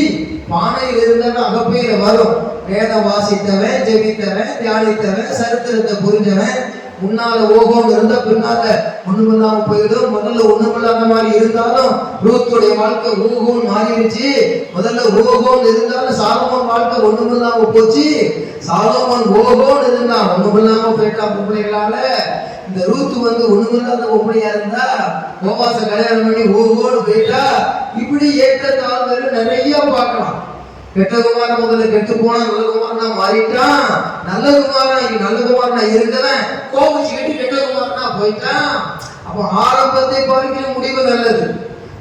பானையில் இருந்தவன் அகப்பையில வரும். வேதம் வாசித்தவன், ஜெபித்தவன், தியானித்தவன், சரித்திரத்தை புரிஞ்சவன், முன்னால ஓகோன்னு இருந்தா பின்னால ஒண்ணுமில்லாம போயிடும். முதல்ல ஒண்ணுமில்லாத மாதிரி இருந்தாலும் ரூத்துடைய வாழ்க்கை ஓகோன்னு மாறிடுச்சு. முதல்ல ஓகோன்னு இருந்தாலும் சாலமோன் வாழ்க்கை ஒண்ணுமில்லாம போச்சு. சாலமோன் ஓகோன்னு இருந்தா ஒண்ணுமில்லாம போயிட்டா பொம்பளைகளால. இந்த ரூத்து ஒண்ணுமில்லாத பொம்பளையா இருந்தா போவாச கல்யாணம் பண்ணி ஓகோன்னு போயிட்டா. இப்படி ஏற்றத்தாழ்வுகள் நிறைய பார்க்கலாம். கெட்ட குமாரன் முதல்ல கெட்டு போனா நல்ல குமாரனா மாறிட்டான். நல்ல குமாரனா இருந்தவன் கோபிச்சுக்கிட்டு கெட்ட குமாரனா போயிட்டான். அப்ப ஆரம்பத்தை பார்க்கிற முடிவு நல்லது.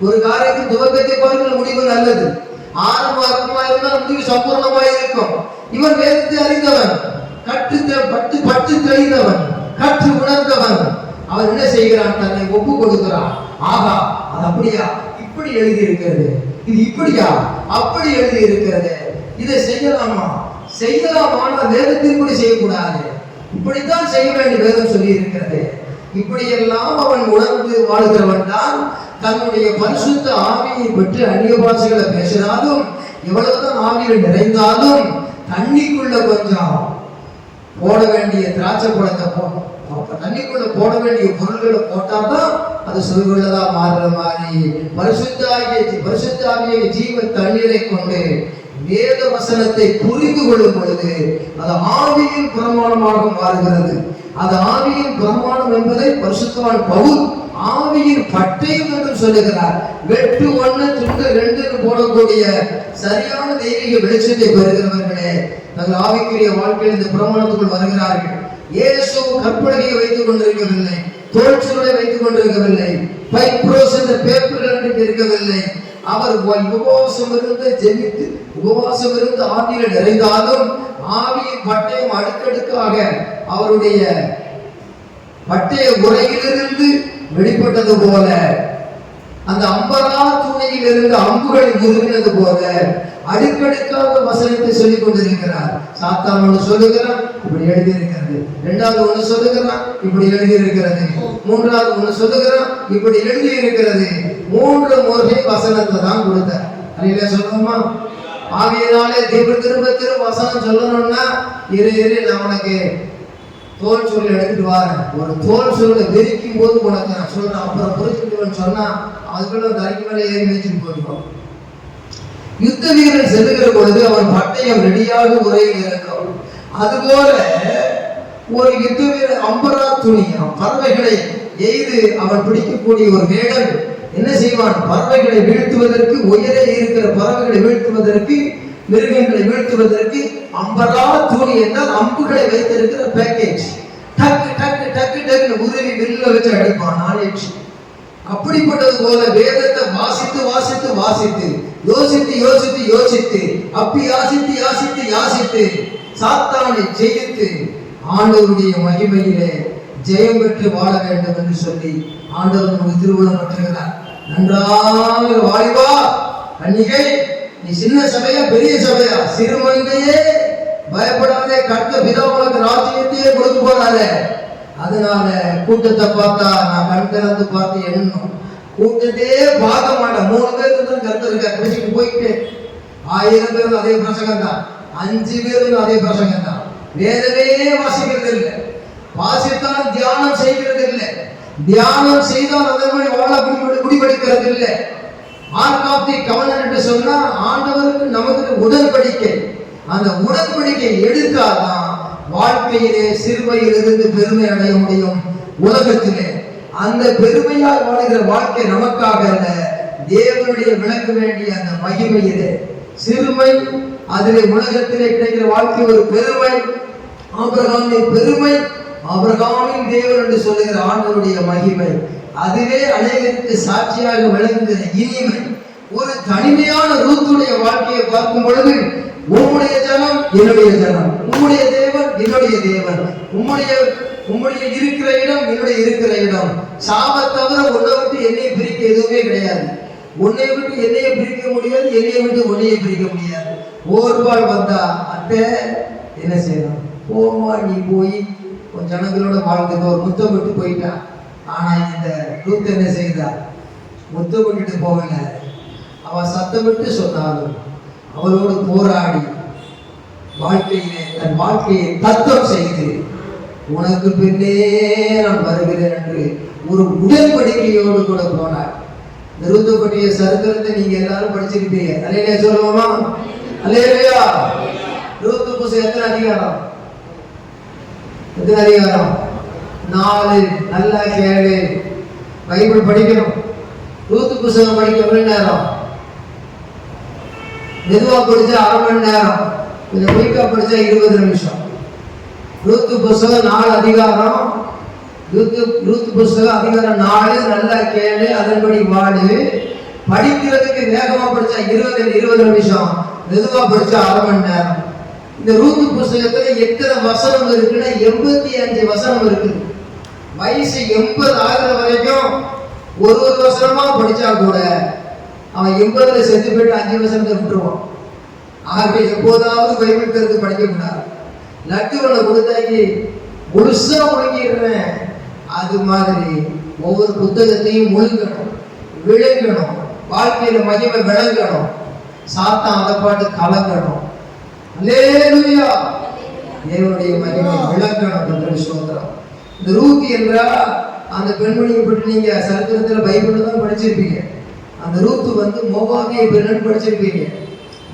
ஒரு காரியத்தின் துவக்கத்தை பார்க்கிற முடிவு நல்லது. ஆரம்பமா இருந்தால் முடிவு சம்பூர்ணமா இருக்கும். இவன் வேதத்தை அறிந்தவன், பட்டு தெளிந்தவன், கற்று உணர்ந்தவன். அவன் என்ன செய்கிறான்? தன்னை ஒப்பு கொடுக்கிறான். ஆகா, அது அப்படியா, இப்படி எழுதி இருக்கிறது, இது இப்படியா, அப்படி எழுதி இருக்கிறது, இதை செய்யலாமா, வேதத்தின்படி செய்யக்கூடாது, இப்படித்தான் செய்ய வேண்டிய வேதம் சொல்லி இருக்கிறது. இப்படியெல்லாம் அவன் உணர்ந்து வாழ்கிறவன் தான் தன்னுடைய பரிசுத்த ஆவியை பெற்று அந்நிய பாஷைகளை பேசினாலும், எவ்வளவுதான் ஆவியில் நிறைந்தாலும் தண்ணிக்குள்ள கொஞ்சம் போட வேண்டிய திராட்சை பழத்தை போடும். தண்ணிக்குள்ள போட வேண்டிய பொருள்களை போட்டாதான் அது சுவையுள்ளதா மாறுற மாதிரி பரிசுத்தாகிய ஜீவ தண்ணீரை கொண்டு வேத வசனத்தை புரிந்து கொள்ளும் பொழுது அது ஆவியின் பிரமாணமாக மாறுகிறது. அது ஆவியின் பிரமாணம் என்பதை பரிசுத்தவான் பவுல் ஆவியின் பட்டயம் என்று சொல்லுகிறார். வெட்டு 1 துண்டு 2 போடக்கூடிய சரியான தெய்வீக வெளிச்சத்தை பெறுகிறவர்களே தங்கள் ஆவிக்குரிய வாழ்க்கையில் இந்த பிரமாணத்துக்குள் வருகிறார்கள். இயேசு கற்பலகையை வைத்துக் கொண்டிருக்கவில்லை, தோல் சுருளை வைத்துக் கொண்டிருக்கவில்லை, பைப்ரோஸ் என்ற பேப்பர்கள் இருக்கவில்லை. அவர் உபவாசம் இருந்து ஜெபித்து உபவாசம் இருந்து ஆவியில நிறைந்தாலும் ஆவியின் பட்டயம் அடுக்கடுக்காக அவருடைய பட்டய உரையிலிருந்து வெளிப்பட்டது போல, அந்த அம்பரா துணையில் இருந்து அம்புகளை முருகினது போல அடுக்கடுக்காக வசனத்தை சொல்லிக் கொண்டிருக்கிறார். சாத்தான் ஒன்று சொல்லுகிறான், இப்படி எழுதி இருக்கிறது. 2வது ஒன்று சொல்லுகிறான், இப்படி எழுதி இருக்கிறது. 3வது ஒன்று சொல்லுகிறான், இப்படி எழுதி இருக்கிறது. 3 முறை வசனத்தை தான் கொடுத்தார். அதிலே சொல்லுமா, ஆகையினாலே திரும்ப வசனம் சொல்லணும்னா இரு நான் உனக்கு தோல் சுருளை எடுத்துட்டு வாரேன். ஒரு தோல் சுருளை வெறிக்கும் போது உனக்கு நான் சொல்றேன், அப்புறம் புரிஞ்சுக்கிட்டுவன்னு சொன்னா அதுக்குள்ள தரைக்கு மேலே ஏறி வச்சுட்டு போயிடுவோம். யுத்த வீரன் செல்லுகிற பொழுது அவன் பட்டயம் ரெடியாக உரையில் இருக்கும். அதுபோல ஒரு யுத்த வீரன் அம்பரா துணியான் பறவைகளை எய்து அவன் பிடிக்கக்கூடிய ஒரு வேடன் என்ன செய்வான்? பறவைகளை வீழ்த்துவதற்கு, உயரே இருக்கிற பறவைகளை வீழ்த்துவதற்கு, மிருகங்களை வீழ்த்துவதற்கு அம்பரா தூணி என்றால் அம்புகளை வைத்திருக்கிற பேக்கேஜ். டக்கு டக்கு டக்கு டக்கு உதவி வில்ல வச்சு அடிப்பான் நாளேற்று. அப்படிப்பட்டது போல வேதத்தை வாசித்து வாசித்து வாசித்து யோசித்து யோசித்து யோசித்து அப்பி யாசித்து சாத்தானை ஜெயித்து ஆண்டவருடைய மகிமையிலே ஜெயம் பெற்று வாழ வேண்டும் என்று சொல்லி ஆண்டவர் நமக்கு திருவுளம் பெற்றுகிறார். நன்றாக வாலிபா கன்னிகை, நீ சின்ன சபையா பெரிய சபையா, சிறுமந்தையே பயப்படாதே, கற்க பிதா உனக்கு ராஜ்யத்தையே கொடுக்க போறாரு. அதனால கூட்டத்தை பார்த்தா நான் கண் திறந்து பார்த்து எண்ணணும், கூட்டத்தையே பார்க்க மாட்டேன். 3 பேருக்கு தான் கருத்து பேசிட்டு போயிட்டு 1000 பேரும் அதே பிரசங்கம் தான், 5 பேரும் அதே பிரசங்கம் தான். வேதமே வாசிக்கிறது இல்லை, வாசித்தால் தியானம் செய்கிறது இல்லை, தியானம் செய்தால் அதன்படி வாழ முடிவெடுக்கிறது இல்லை. ஆர்காப்தி கவனம் என்று சொன்னா ஆண்டவருக்கு நமக்கு உடன்படிக்கை. அந்த உடன்படிக்கை எடுத்தால்தான் வாழ்க்கையிலே சிறுமையிலிருந்து பெருமை அடைய முடியும். உலகத்திலே அந்த பெருமையால் வாழ்கிற வாழ்க்கை நமக்காக அல்ல, தேவனுடைய விளக்க வேண்டிய அந்த மகிமையிலே சிறுமை, அதிலே உலகத்திலே கிடைக்கிற வாழ்க்கை ஒரு பெருமை. ஆபிரகாமின் பெருமை, ஆபிரகாமின் தேவன் என்று சொல்லுகிற ஆண்டவருடைய மகிமை, அதுவே அநேகருக்கு சாட்சியாக விளங்குகிற இனிமை. ஒரு தனிமையான ரூத்துடைய வாழ்க்கையை பார்க்கும் பொழுது உம்முடைய ஜனம் என்னுடைய ஜனம், உம்முடைய தேவன் என்னுடைய தேவன், உம்முடைய இருக்கிற இடம் என்னுடைய இருக்கிற இடம். சாப தவிர உன்னை விட்டு என்னையை பிரிக்க எதுவுமே கிடையாது. உன்னை விட்டு என்னையை பிரிக்க முடியாது, என்னையை விட்டு உன்னையை பிரிக்க முடியாது. ஓர்பால் வந்தா அத்தை என்ன செய்யணும்? போமா, நீ போய் உன் ஜனங்களோட வாழ்ந்துட்டு ஒரு முத்தம் விட்டு போயிட்டான். ஆனா இந்த ரூத் என்ன செய்தா? முத்தம் விட்டுட்டு போகல, அவ சத்தமிட்டு சொன்னாலும் அவளோடு போராடி வாழ்க்கையிலே தன் வாழ்க்கையை தத்தம் செய்து உனக்கு பின்னே நான் வருகிறேன் என்று ஒரு உடன்படிக்கையோடு கூட போனார். இந்த ரூத்தை பற்றிய சரித்திரத்தை நீங்க எல்லாரும் படிச்சிருப்பீங்க. அல்லேலூயா சொல்லுவோமா? அல்லேலூயா. ரூத்து புத்தகம் எத்தனை அதிகாரம்? 4. நல்லா கேளு, பைபிள் படிக்கணும். ரூத்து புத்தகம் படிக்க எவ்வளவு நேரம்? மெதுவா படிச்சா 1/2 மணி நேரம், கொஞ்சம் குயிக்கா படிச்சா 20 நிமிஷம். ரூத்து புத்தகம் 4 அதிகாரம். ரூத்து புத்தகம் அதிகாரம் 4. நல்லா கேளு, அதன்படி வாடு. படிக்கிறதுக்கு வேகமா படிச்சா 20 நிமிஷம், மெதுவா படிச்சா 1/2 மணி நேரம். இந்த ரூத்து புத்தகத்துல எத்தனை வசனம் இருக்குன்னா 85 வசனம் இருக்குது. வயசு 80 ஆகிற வரைக்கும் ஒரு வசனமா படிச்சா கூட அவன் 80ல செத்து போயிட்டு 5 வசனத்தை விட்டுருவான். ஆகவே எப்போதாவது பைபிள் கருத்து படிக்க கூடாது. லட்டுவனை கொடுத்தாக்கி முழுசா ஒழுங்கிடுறேன். அது மாதிரி ஒவ்வொரு புத்தகத்தையும் ஒழுங்கணும், விளங்கணும், வாழ்க்கையில மகிமை விளங்கணும், சாத்தான் அதை பாட்டு கலங்கணும். அல்லேலூயா. தேவனுடைய மகிமை விளங்கணும் என்று சொல்றோம். இந்த ரூத் என்றால் அந்த பெண்மணியை பற்றி நீங்க சரித்திரத்துல பைபிள்ல தான் படிச்சிருப்பீங்க. அந்த ரூத்து வந்து மோவாபிய பெண்ணு படிச்சிருப்பீங்க.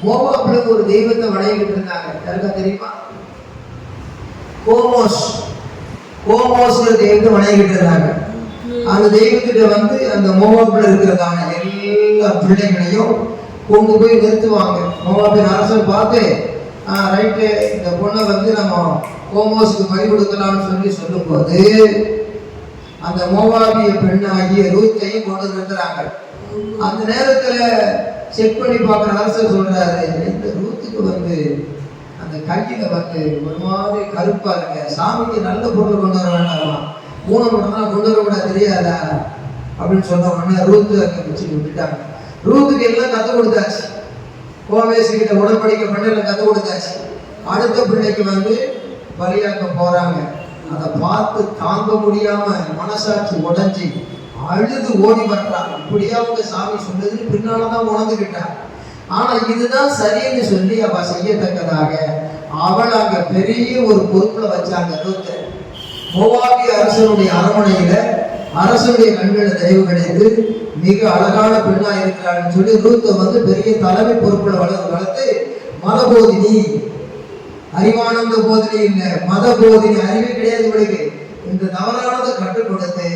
மோவாப்ல ஒரு தெய்வத்தை வணங்கிட்டு இருந்தாங்க. யாருக்கா தெரியுமா? கோமோஸ் தெய்வத்தை வணங்கிட்டு இருந்தாங்க. அந்த தெய்வத்திட்ட வந்து அந்த மோவாப்ல இருக்கிறதான எல்லா பிள்ளைகளையும் கொண்டு போய் நிறுத்துவாங்க. மோவாபின் அரசன் பார்த்து ரைட்டு, இந்த பொண்ணை வந்து நம்ம கோமோஸுக்கு பலி கொடுக்கலாம்னு சொல்லும் போது அந்த மோவாபிய பெண்ணாகிய ரூத்தையும் கொண்டு நிறுத்துறாங்க. அந்த நேரத்துல செக் பண்ணி பார்க்குற அரசர் சொல்றாரு, இந்த ரூத்துக்கு வந்து அந்த கையில வந்து ஒரு மாதிரி கருப்பா இருக்க, சாமிக்கு நல்ல பொருள் கொண்டு வர வேண்டாமா, மூணு மட்டும் தான் கொண்டு வர கூட தெரியாதா அப்படின்னு சொன்ன உடனே ரூத்து அங்கே வச்சு விட்டுட்டாங்க. ரூத்துக்கு எல்லாம் கற்றுக் கொடுத்தாச்சு. கோவேசிக்கிட்ட உடன்படிக்கை பண்ணி எல்லாம் கற்றுக் கொடுத்தாச்சு. அடுத்த பிள்ளைக்கு வந்து பலியாக்க போறாங்க. அதை பார்த்து தாங்க முடியாம மனசாட்சி உடஞ்சி அழுது ஓடி வர்றாங்க. இப்படியா அவங்க சாமி சொன்னதுன்னு பின்னால்தான் உணர்ந்துக்கிட்டான். ஆனா இதுதான் சரின்னு சொல்லி அவ செய்யத்தக்கதாக அவள் அங்க பெரிய ஒரு பொறுப்புல வச்சாங்க. ரூத்தை மோவாபி அரசனுடைய அரண்மனையில அரசனுடைய கண்களை தயவு கிடைத்து மிக அழகான பெண்ணா இருக்கிறாள்னு சொல்லி ரூத்தை வந்து பெரிய தலைமை பொறுப்புல வளர்த்து மதபோதினி, அறிவானந்த போதினி இல்லை, மத போதினி, அறிவே கிடையாது இவளுக்கு. இந்த தவறானதை கற்றுக் கொடுத்து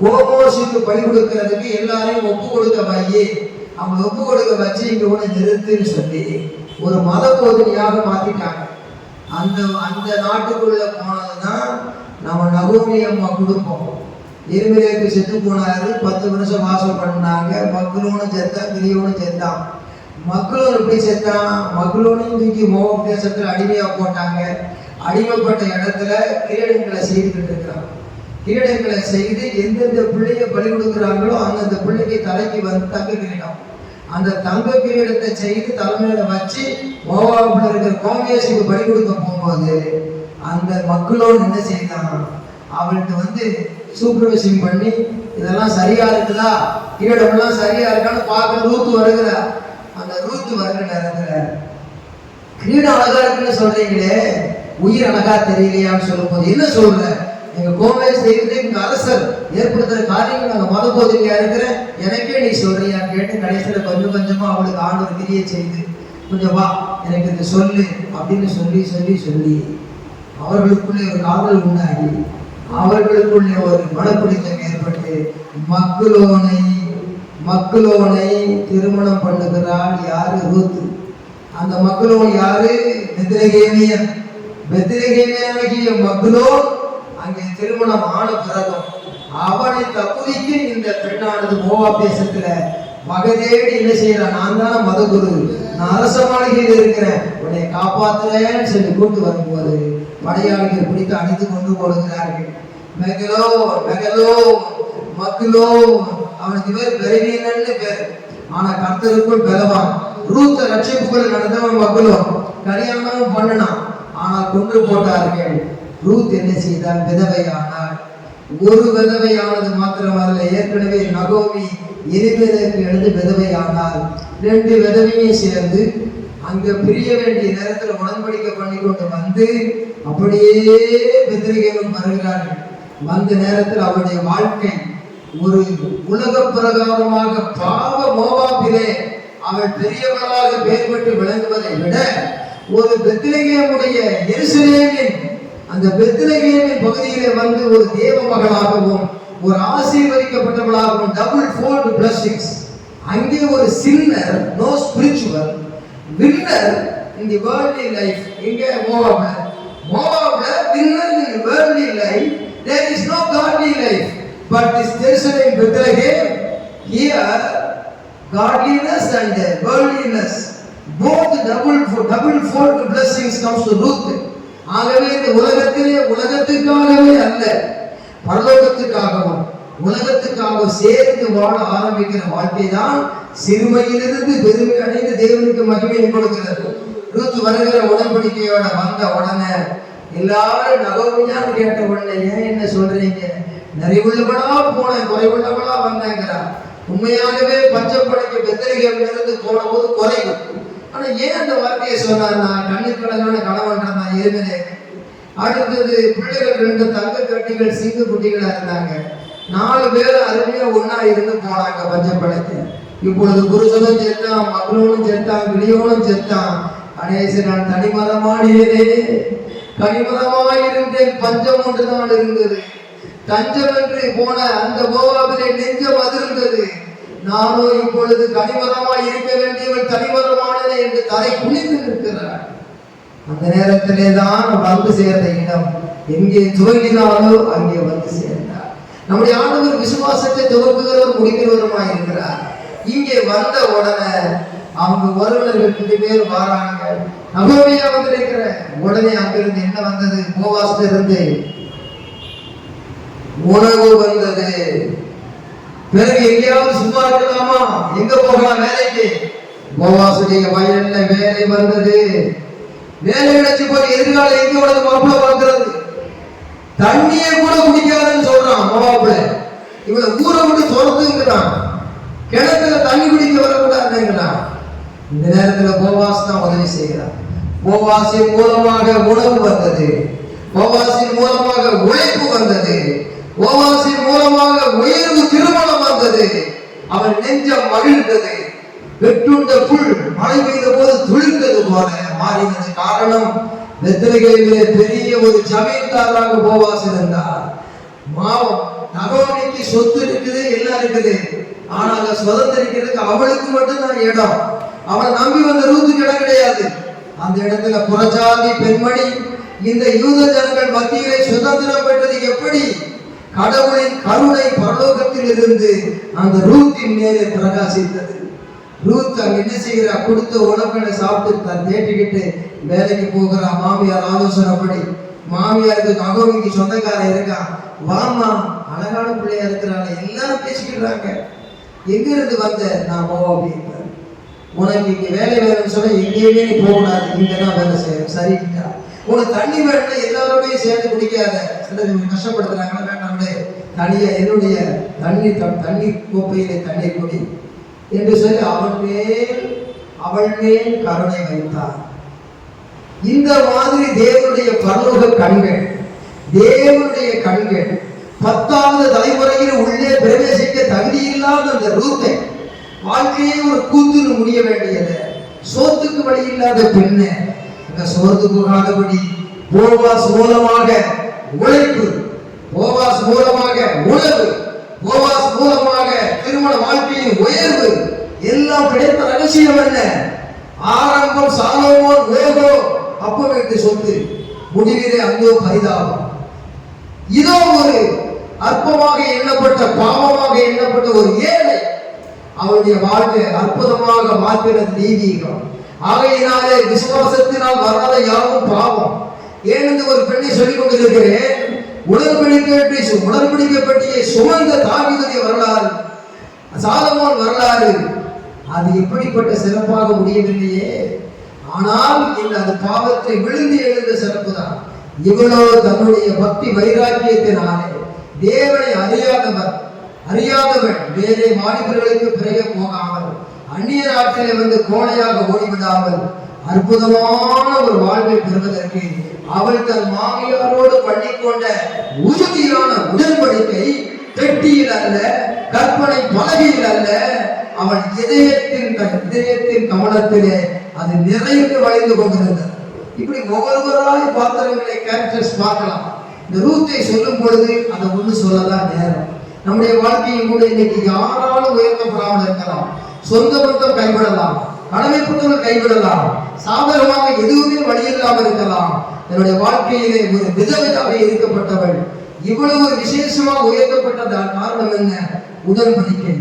கோமோஸுக்கு பலி கொடுக்கறதுக்கு எல்லாரையும் ஒப்பு கொடுக்க வையி, அவங்க ஒப்பு கொடுக்க வச்சு இங்க ஒண்ணு நிறுத்துன்னு சொல்லி ஒரு மத போதனையாக மாத்திட்டாங்க. அந்த நாட்டுக்குள்ள போனதுதான் நம்ம நகோமி அம்மா குடும்பம். எருமலேக்கு செத்து போனாரு, 10 வருஷம் வாசம் பண்ணாங்க. மக்லோனும் செத்தான், கிளியோனும் செத்தான். மக்லோன் எப்படி செத்தான்? மக்லோனையும் தூக்கி மோவாப் தேசத்துல அடிமையா போட்டாங்க. அடிமைப்பட்ட இடத்துல கிரீடங்களை செய்துக்கிட்டு இருக்கிறாங்க. கிரீடங்களை செய்து எந்தெந்த பிள்ளைய பலி கொடுக்குறாங்களோ அந்தந்த பிள்ளைக்கு தலைக்கு வந்து தங்க கிரீடம், அந்த தங்க கிரீடத்தை செய்து தலைமையில வச்சு மோவாப்ல இருக்கிற கோமேசுக்கு பலி கொடுக்க போகும்போது அந்த மக்களோடு என்ன செய்தான்? அவள்கிட்ட வந்து சூப்பர்வைசிங் பண்ணி இதெல்லாம் சரியா இருக்குதா, கிரீடம்லாம் சரியா இருக்கான்னு பார்க்க ரூத்து வருகிற. அந்த ரூத்து வருகிற நேரத்துல கிரீடம் அழகா இருக்குன்னு சொல்றீங்களே, உயிர் அழகா தெரியலையான்னு சொல்லும் போது என்ன சொல்ற? எங்க கோமேஸ் தெய்வத்தை எங்க அரசர் ஏற்படுத்துற காரியங்கள் நாங்க மத போதிலையா இருக்கிறேன், எனக்கே நீ சொல்றியான்னு கேட்டு கடைசியில கொஞ்சம் கொஞ்சமா அவளுக்கு ஆண்டவர் கிரியை செய்து கொஞ்சம் வா எனக்கு இதை சொல்லு அப்படின்னு சொல்லி சொல்லி சொல்லி அவர்களுக்குள்ளே ஒரு காதல் உண்டாகி அவர்களுக்குள்ளே ஒரு மனப்பிடித்தம் ஏற்பட்டு மக்லோனை திருமணம் பண்ணுகிறாள். யாரு? ரூத்து. அந்த மக்லோன் யாரு? பெத்லகேமியனாகிய மக்லோன் அங்கே திருமணம் ஆன பிறகும் அவனை தப்புவிக்கு இந்த பெண்ணானது மோவாப் தேசத்துல மகதேடி என்ன செய்யறான்? நான் தானே மதகுரு, நான் அரச மாளிகையில் இருக்கிறேன், உன்னை காப்பாத்துறேன்னு சொல்லி கூட்டு வரும்போது படையாளிகள் பிடித்து அணிந்து கொண்டு போடுகிறார்கள். மக்லோ அவனுக்கு பேர் பெருவீனன்னு பேர், ஆனா கர்த்தருக்குள் பெலவான். ரூத்த ரட்சிப்புக்குள்ள நடந்தவன் மக்லோ, கல்யாணமும் பண்ணனான், ஆனால் கொன்று போட்டார்கள். ரூத் என்ன செய்தால்? விதவையானாள். ஒரு விதவையானது மாத்திரமல்ல, ஏற்கனவே நகோமி எலிமெலேக்கு எழுந்து விதவையானாள். 2 விதவையும் சேர்ந்து அங்க பிரிய வேண்டிய நேரத்துல உடன்படிக்கை பண்ணி கொண்டு வந்து அப்படியே பெத்லகேமுக்கு வருகிறார்கள். வந்த நேரத்தில் அவருடைய வாழ்க்கை ஒரு உலக பிரகாரமாக பாவ மோவாபிலே அவள் பெரியவளாக பெயர் பெற்று விளங்குவதை விட ஒரு பெத்லகேமுடைய எருசலேமின் அந்த பெத்லகேமின் பகுதியிலே வந்து ஒரு தேவ மகளாகவும் ஒரு ஆசீர்வதிக்கப்பட்டவளாகவும் டபுள் ஃபோல்ட் பிளஸிங்ஸ். அங்கே ஒரு sinner, no spiritual, winner in the worldly life. இங்கே மோவாப்ல winner in worldly life, there is no godly life. But this Jerusalem, Bethlehem, here godliness and worldliness, both double fold blessings comes to Ruth. ஆகவே இந்த உலகத்துக்காகவே அல்ல, பரலோகத்துக்காகவும் உலகத்துக்காக சேர்ந்து வாழ ஆரம்பிக்கிற வாழ்க்கை தான் சிறுமையிலிருந்து பெருமை அடைந்து தேவனுக்கு மகிமை கொடுக்கிறது. ரூத் வருகிற உடன்படிக்கையோட வந்த உடனே எல்லாரும் நகோமியான்னு கேட்ட உடனே, ஏன் என்ன சொல்றீங்க, நிறைவுள்ளவளா போனேன் குறைவுள்ளவளா வந்தேங்கிறா. உண்மையாகவே பஞ்சப்படைக்கு பெத்லகேம்ல இருந்து போன போது குறைவு. ஆனா ஏன் அந்த வார்த்தையை சொன்னார்? நான் கண்ணுக்கடங்கான கணவன் தான் இருந்தேன். அடுத்தது பிள்ளைகள் 2 தங்க கட்டிகள் சிங்க குட்டிகளா இருந்தாங்க. 4 பேர் அருமையா ஒன்னா இருந்து போனாங்க பஞ்சப்படைக்கு. இப்பொழுது புருஷனும் செத்தான், மகளும் செத்தான், கிளியோனும் செத்தான். கணேசன் நான் தனிமரமாடியதே, கனிமரமாயிருந்தேன், பஞ்சம் ஒன்றுதான் இருந்தது. தஞ்சம் என்று போன அந்த மோவாபிலே நெஞ்சம் அதிர்ந்தது. நானோ இப்பொழுது கனிமரமாய் இருக்க வேண்டியவள் தனிமரமானதே என்று தலை குனிந்து நிற்கிறார். அந்த நேரத்திலே தான் வந்து சேர்ந்த இடம். எங்கே துவங்கினாலோ அங்கே வந்து சேர்ந்தார். நம்முடைய ஆண்டவர் விசுவாசத்தை துவக்குகிறவர் முடிக்கிறவருமாய் இருக்கிறார். இங்கே வந்த உடனே அவங்க உறவினர்கள் 2 பேர் வராங்க. நகோமியா வந்து இருக்கிற உடனே அங்கிருந்து என்ன வந்தது? போவாஸ்ல இருந்து உணவு வந்தது. பிறகு எங்கேயாவது சும்மா இருக்கலாமா? எங்க போகலாம்? வேலைக்கு. போவாசுடைய வயல்ல வேலை வந்தது. வேலை கிடைச்சு போய் எதிர்கால எங்க உனக்கு மாப்பிள்ள பார்க்கிறது? தண்ணியே கூட குடிக்காதுன்னு சொல்றான் மோவாப்ல. இவனை ஊரை விட்டு துரத்துங்கிறான். கிணத்துல தண்ணி குடிக்க வரக்கூடாதுங்கிறான். இந்த நேரத்துல போவாஸ் தான் உதவி செய்கிறான். போவாசின் மூலமாக உணவு வந்தது. போவாசின் மூலமாக உழைப்பு வந்தது. போவாசின் மூலமாக உயர்வு திருமணம் வந்தது. அவன் நெஞ்சம் மகிழ்ந்தது. வெட்டுண்ட புல் மழை பெய்த போது துளிர்ந்தது போல மாறினது. காரணம், பெத்லகேமிலே பெரிய ஒரு ஜமீன்தாராக போவாஸ் இருந்தார். நகோமிக்கு சொத்து இருக்குது, எல்லாம் இருக்குது. ஆனாங்க சுதந்திரிக்கிறதுக்கு அவளுக்கு மட்டும்தான் இடம். அவனை நம்பி வந்த ரூத்துக்கு இடம் கிடையாது. அந்த இடத்துல புறஜாதி பெண்மணி இந்த யூத ஜனங்கள் மத்தியிலே சுதந்திரம் பெற்றது எப்படி? கடவுளின் கருணை பரலோகத்தில் இருந்து அந்த ரூத்தின் மேலே பிரகாசித்தது. ரூத் அங்க என்ன செய்கிறா? கொடுத்த உணவுகளை சாப்பிட்டு தான் தேட்டிக்கிட்டு வேலைக்கு போகிறா. மாமியார் ஆலோசனைப்படி. மாமியாருக்கு நகோமிக்கு சொந்தக்காரன் இருக்கான். வாமா, அழகான பிள்ளையா இருக்கிறாங்க, எல்லாரும் பேசிக்கிறாங்க. எங்க இருந்து வந்த? நான் மோவாபி. உனக்கு இங்க வேலை வேணும்னு சொன்னா எங்கேயுமே நீ போகக்கூடாது, இங்கதான் வேலை செய்யணும். சரிங்களா? உனக்கு தண்ணி வேணும்னா எல்லாரோடையும் சேர்ந்து குடிக்காத. சிலர் கஷ்டப்படுத்துறாங்களா? வேண்டாம்லே, தனியா என்னுடைய தண்ணி கோப்பையிலே தண்ணீர் குடி என்று சொல்லி அவள் மேல் கருணை வைத்தார். இந்த மாதிரி தேவனுடைய பரலோக கண்கள், தேவனுடைய கண்கள் 10வது தலைமுறையில் உள்ளே பிரவேசிக்க தகுதி இல்லாத அந்த ரூத்தை, வாழ்க்கையே ஒரு கூத்துன்னு முடிய வேண்டியது, சோத்துக்கு வழி இல்லாத பெண்ணு, சோர்ந்து போகாதபடி போவாஸ் மூலமாக உழைப்பு, போவாஸ் மூலமாக உணவு, போவாஸ் மூலமாக திருமண வாழ்க்கையின் உயர்வு எல்லாம் கிடைத்த ரகசியம் என்ன? ஆரம்பம் சாலோமோன் வேகோ அப்ப வீட்டு சொத்து, முடிவிலே அங்கோ பரிதாபம். இதோ ஒரு அற்பமாக எண்ணப்பட்ட, பாவமாக எண்ணப்பட்ட ஒரு ஏழை அவருடைய வாழ்க்கை அற்புதமாக மாற்றினது தெய்வீகம். ஆகையினாலே விசுவாசத்தினால் வராத யாவும் பாவம். ஏனென்று ஒரு பெண்ணை சொல்லிக் கொண்டிருக்கிறேன். உடன்படிக்கை பற்றிய சுமந்த தாவீதுடைய வரலாறு, சாலமோன் வரலாறு, அது எப்படிப்பட்ட சிறப்பாக முடியவில்லையே. ஆனால் அது பாவத்தை விழுந்து எழுந்த சிறப்பு தான். இவளோ தன்னுடைய பக்தி வைராக்கியத்தினாலே தேவனை அறியாதவன் வேறே வாலிபர்களுக்கு பிறகு போகாமல், அந்நிய நாட்டிலே வந்து கோழையாக ஓடிவிடாமல் அற்புதமான ஒரு வாழ்வை பெறுவதற்கு அவள் தன் மாமியாரோடு பண்ணிக்கொண்ட உறுதியான உடன்படிக்கை பெட்டியில் அல்ல, கற்பனை பலகையில் அல்ல, அவள் இதயத்தின் கவனத்திலே அது நிறைந்து வளைந்து கொண்டிருந்தது. இப்படி ஒவ்வொருவராய் பாத்திரங்களை கேரக்டர்ஸ் பார்க்கலாம். இந்த ரூத்தை சொல்லும் பொழுது அதை ஒன்று சொல்லதான் நேரம். நம்முடைய வாழ்க்கையும் கூட இன்னைக்கு யாராலும் உயர்த்தப்படாமல் இருக்கலாம். சொந்த பந்தம் கைவிடலாம், கடமைப்பட்டவர்கள் கைவிடலாம், சாதகமாக எதுவுமே வழி இல்லாமல் இருக்கலாம். என்னுடைய வாழ்க்கையிலே ஒரு விதவிதாக இருக்கப்பட்டவள் இவ்வளவு ஒரு விசேஷமாக உயர்த்தப்பட்ட காரணம் என்ன? உடன்படிக்கை.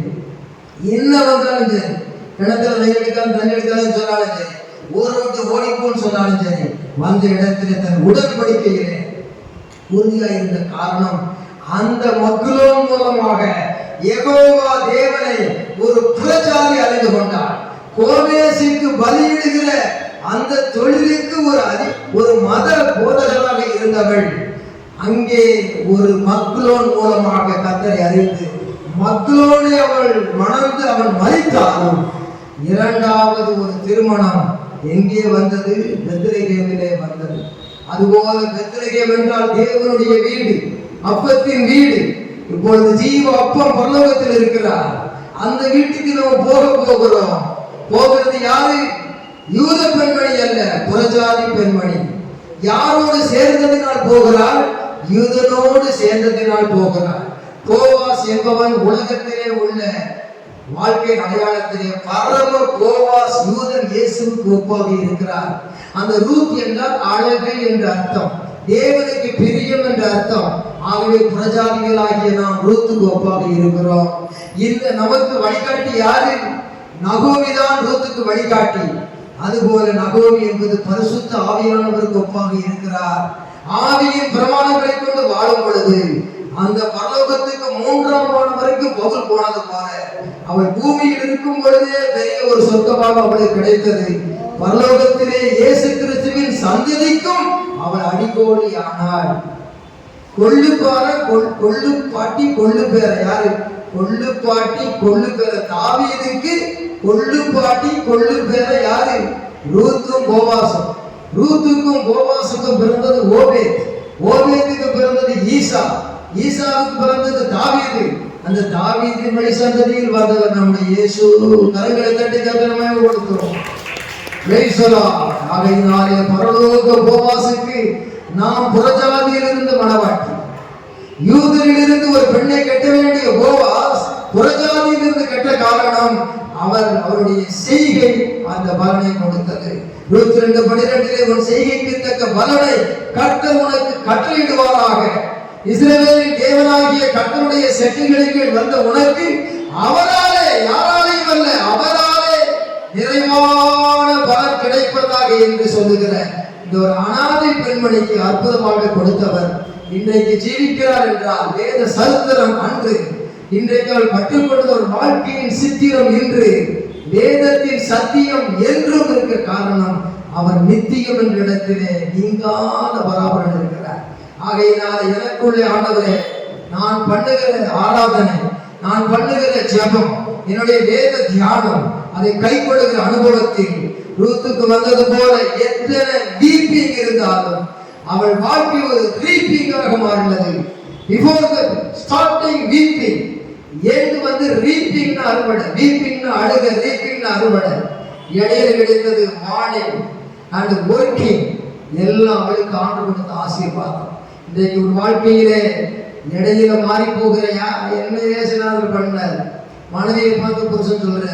என்ன வந்தாலும் சரி, இடத்துல ரயில் எடுக்காலும் தண்ணி எடுக்காலும் சொன்னாலும் சரி, ஊரை விட்டு ஓடிப்போன்னு சொன்னாலும் சரி, வந்த இடத்துல தன் உடன்படிக்கையிலே உறுதியாக இருந்த காரணம், அந்த மக்களோன் மூலமாக யெகோவா தேவனை ஒரு புறஜாதி அறிந்து கொண்டார். கோமேசுக்கு பலியிடுகிற அந்த தொழிலுக்கு ஒரு மத போதகராக இருந்தவள் அங்கே ஒரு மக்லோன் மூலமாக கர்த்தரை அறிந்து மக்லோனை அவள் மணந்து அவன் மரித்தாலும் இரண்டாவது ஒரு திருமணம் எங்கே வந்தது? பெத்லகேமிலே வந்தது. அதுபோல பெத்லகேம் என்றால் தேவனுடைய வீடு, அப்பத்தின் வீடு. இப்பொழுது ஜீவ அப்பம் பரலோகத்தில் இருக்கிறார். அந்த வீட்டுக்கு நாம் போகிறோம். போகிறது யாரு? யூத பெண்மணி அல்ல, புறஜாதி பெண்மணி. யாரோடு சேர்ந்ததினால் போகிறார்? யூதனோடு சேர்ந்ததினால் போகிறார். போவாஸ் என்பவன் உலகத்திலே உள்ள வாழ்க்கை அடையாளத்திலே பரம போவாஸ் யூதன் இயேசுவுக்கு ஒப்பாக இருக்கிறார். அந்த ரூத் என்றால் அழகு என்ற அர்த்தம், தேவனுக்கு பிரியம் என்ற அர்த்தம். ஆகவே புறஜாதிகளாகிய நாம் ரூத்துக்கு ஒப்பாக இருக்கிறோம். இந்த நமக்கு வழிகாட்டி யாரு? நகோமி தான் ரூத்துக்கு வழிகாட்டி. அதுபோல நகோமி என்பது பரிசுத்த ஆவியானவருக்கு ஒப்பாக இருக்கிறார். ஆவியின் பிரமாணங்களை கொண்டு வாழும் பொழுது அந்த பரலோகத்துக்கு 3ஆம் வானம் வரைக்கும் பவுல் போனது போல அவள் பூமியில் இருக்கும் பொழுதே பெரிய ஒரு சொர்க்கமாக அவளுக்கு கிடைத்தது. பரலோகத்திலே இயேசு கிறிஸ்துவின் சந்ததிக்கும் அவள் அடிக்கோடி ஆனாள். கொள்ளு பாட்டி கொள்ளு பேர யாரு? கொள்ளு பாட்டி கொள்ளு பேர தாவீதுக்கு கொள்ளு பாட்டி கொள்ளு பேர யாரு? ரூத்தும் போவாசும். ரூத்துக்கும் போவாசுக்கும் பிறந்தது ஓபேத். ஓபேத்துக்கு பிறந்தது ஈசா. ஈசாவுக்கு பிறந்தது தாவீது. அந்த தாவீதின் வழி சந்ததியில் வந்தவர் நம்முடைய இயேசு. கரங்களை தட்டி கர்த்தரை கொடுக்கிறோம். ஆகையினாலே பரலோக போவாசுக்கு நாம் புறஜாதியிலிருந்து மணவாட்டி, யூதரிலிருந்து ஒரு பெண்ணை கட்ட வேண்டிய போவாஸ் புறஜாதியிலிருந்து கெட்ட காரணம் அவருடைய செய்கை அந்த பலனை கொடுத்தது. 22:12 உன் செய்கைக்கு தக்க பலனை கர்த்தர் உனக்கு கட்டளையிடுவாராக. இஸ்ரவேலின் தேவனாகிய கர்த்தருடைய செட்டிகளுக்கு வந்த உனக்கு அவராலே, யாராலையும் அல்ல, அவராலே நிறைவான பலன் கிடைப்பதாக என்று சொல்லுகிற இந்த ஒரு அனாதை பெண்மணிக்கு அற்புதமாக கொடுத்தவர் இன்றைக்கு ஜீவிக்கிறார் என்றால் வேத சரித்திரம் அன்று. இன்றைக்கு அவள் கற்றுக்கொண்ட ஒரு வாழ்க்கையின் சித்திரம் இன்று. வேதத்தின் சத்தியம் என்றும் இருக்க காரணம் அவர் நித்தியம் என்ற இடத்திலே நீங்காத பராபரன் இருக்கிறார். ஆகையினால் எனக்குள்ளே ஆண்டவரே, நான் பண்ணுகிற ஆராதனை, நான் பண்ணுகிற ஜெபம், என்னுடைய வேத தியானம், அதை கைக்கொள்ளுகிற அனுபவத்தில் ரூத்துக்கு வந்தது போல எத்தனை வீப்பிங் இருந்தாலும் அவள் வாழ்க்கை ஒரு ரீப்பிங்காக மாறினது. பிஃபோர் தி ஸ்டார்டிங் வீப்பிங் ஏந்து வந்து ரீப்பிங்னா அறுவடை, வீப்பிங்னா அழுக, ரீப்பிங்னா அறுவடை. இடையில கிடைத்தது மார்னிங் அண்ட் ஒர்க்கிங். எல்லாம் அவளுக்கு ஆண்டு கொடுத்த ஆசீர்வாதம். இன்றைக்கு ஒரு வாழ்க்கையிலே இடையில மாறி போகிறையா? என்ன ஏசுநாதர் பண்ணார்? மனைவியை பார்த்து புருஷன் சொல்ற,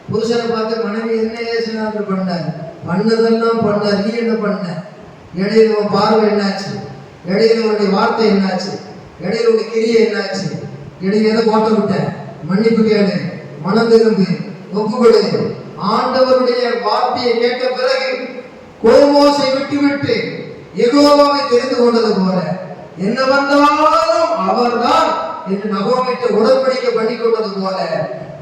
புருஷனை பார்த்து மனைவி என்ன ஏசுநாதர் பண்ணார்? பண்ணதெல்லாம் பண்ணார். நீ என்ன பண்ண? இடையில உன் பார்வை என்னாச்சு? இடையில உன்னுடைய வார்த்தை என்னாச்சு? இடையில உன்னுடைய கிரியை என்னாச்சு? இடையில எதை போட்ட விட்ட? மன்னிப்பு கேளு, மனம் திரும்பு, ஒப்புக்கொடு. ஆண்டவருடைய வார்த்தையை கேட்ட பிறகு கோமோசை விட்டு யெகோவாவை தெரிந்து கொண்டது போல என்ன வந்தாலும் அவர்தான் என்று நகோமிட்ட உடன்படிக்கை பண்ணி கொண்டது போல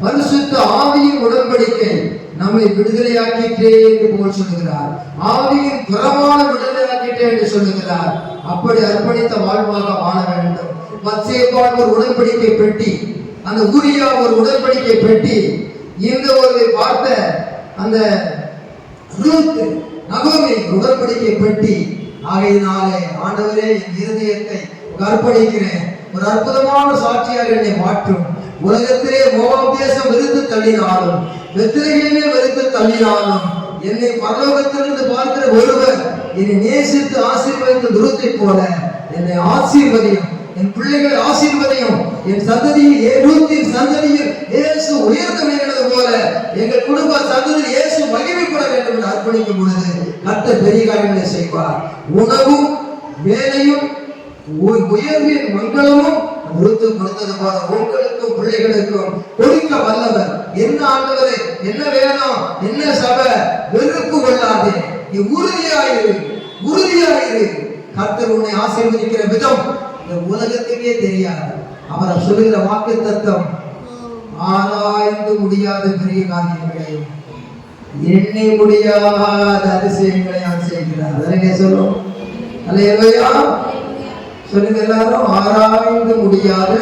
பரிசுத்த ஆவியின் உடன்படிக்கை நம்மை விடுதலையாக்கிட்டே என்று போல் சொல்லுகிறார். ஆவியின் புறமான விடுதலையாக்கிட்டே என்று சொல்லுகிறார். அப்படி அர்ப்பணித்த வாழ்வாக வாழ வேண்டும். மத்சேபால் ஒரு உடன்படிக்கை பெட்டி, அந்த ஊரியா ஒரு உடன்படிக்கை பெட்டி, இந்த ஒரு வார்த்தை அந்த ரூத் நகோமி உடன்படிக்கை பெட்டி. ஆகையினாலே ஆண்டவரே என் இருதயத்தை அர்ப்பணிக்கிறேன். ஒரு அற்புதமான சாட்சியாக என்னை மாற்றும். உலகத்திலே மோவாப் தேசம் வெறுத்து தள்ளினாலும், பெத்லகேமே வெறுத்து தள்ளினாலும், என்னை பரலோகத்திலிருந்து பார்க்கிற ஒருவர் என்னை நேசித்து ஆசீர்வதித்த துருத்தை போல என்னை ஆசீர்வதியும், என் பிள்ளைகளை ஆசீர்வதியும், என் சந்ததியில் ரூத்தின் சந்ததியில் இயேசு உயர்த்த வேண்டியது போல எங்கள் குடும்ப சந்ததியில் இயேசு மகிமைப்பட வேண்டும் என்று அர்ப்பணிக்கும் பொழுது கர்த்தர் பெரிய காரியங்களை செய்வார். உணவும் வேலையும் உயர்வின் மங்களமும் உறுத்து கொடுத்தது போல உங்களுக்கும் பிள்ளைகளுக்கும் கொடுக்க வல்லவர். என்ன ஆண்டவரே, என்ன வேணும், என்ன சபை, வெறுப்பு கொள்ளாதே, நீ உறுதியாயிரு, உறுதியாயிரு. கர்த்தர் உன்னை ஆசீர்வதிக்கிற விதம் இந்த உலகத்துக்கே தெரியாது. அவரை சொல்லுகிற வாக்கு தத்துவம் ஆராய்ந்து முடியாத பெரிய காரியங்களையும் எண்ணி முடியாத அதிசயங்களை அவர் செய்கிறார். அதனை சொல்லும் அல்லேலூயா. சொல்லுங்க எல்லாரும், ஆராய்ந்து முடியாத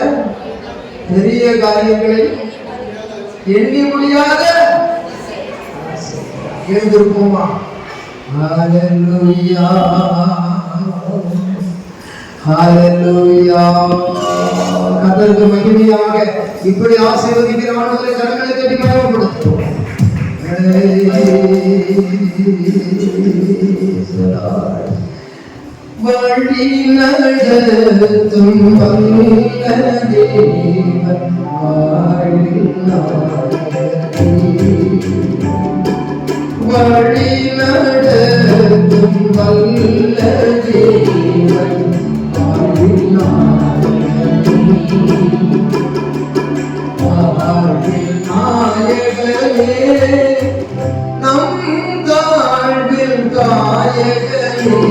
பெரிய காரியங்களை எண்ணி முடியாத. எழுந்திருப்போமா? ஹல்லேலூயா, ஹல்லேலூயா. கர்த்தருக்கு மகிமையாக இப்படி ஆசீர்வதிக்கிற ஆண்டவரை கரங்களை தட்டி மகிமைப்படுத்துவோம். வழி நடத்தும் வல்ல தேவன் வழி நடத்தும் வல்ல தேவன் நாயகனே, நம் தாழ்வில் தாயகனே,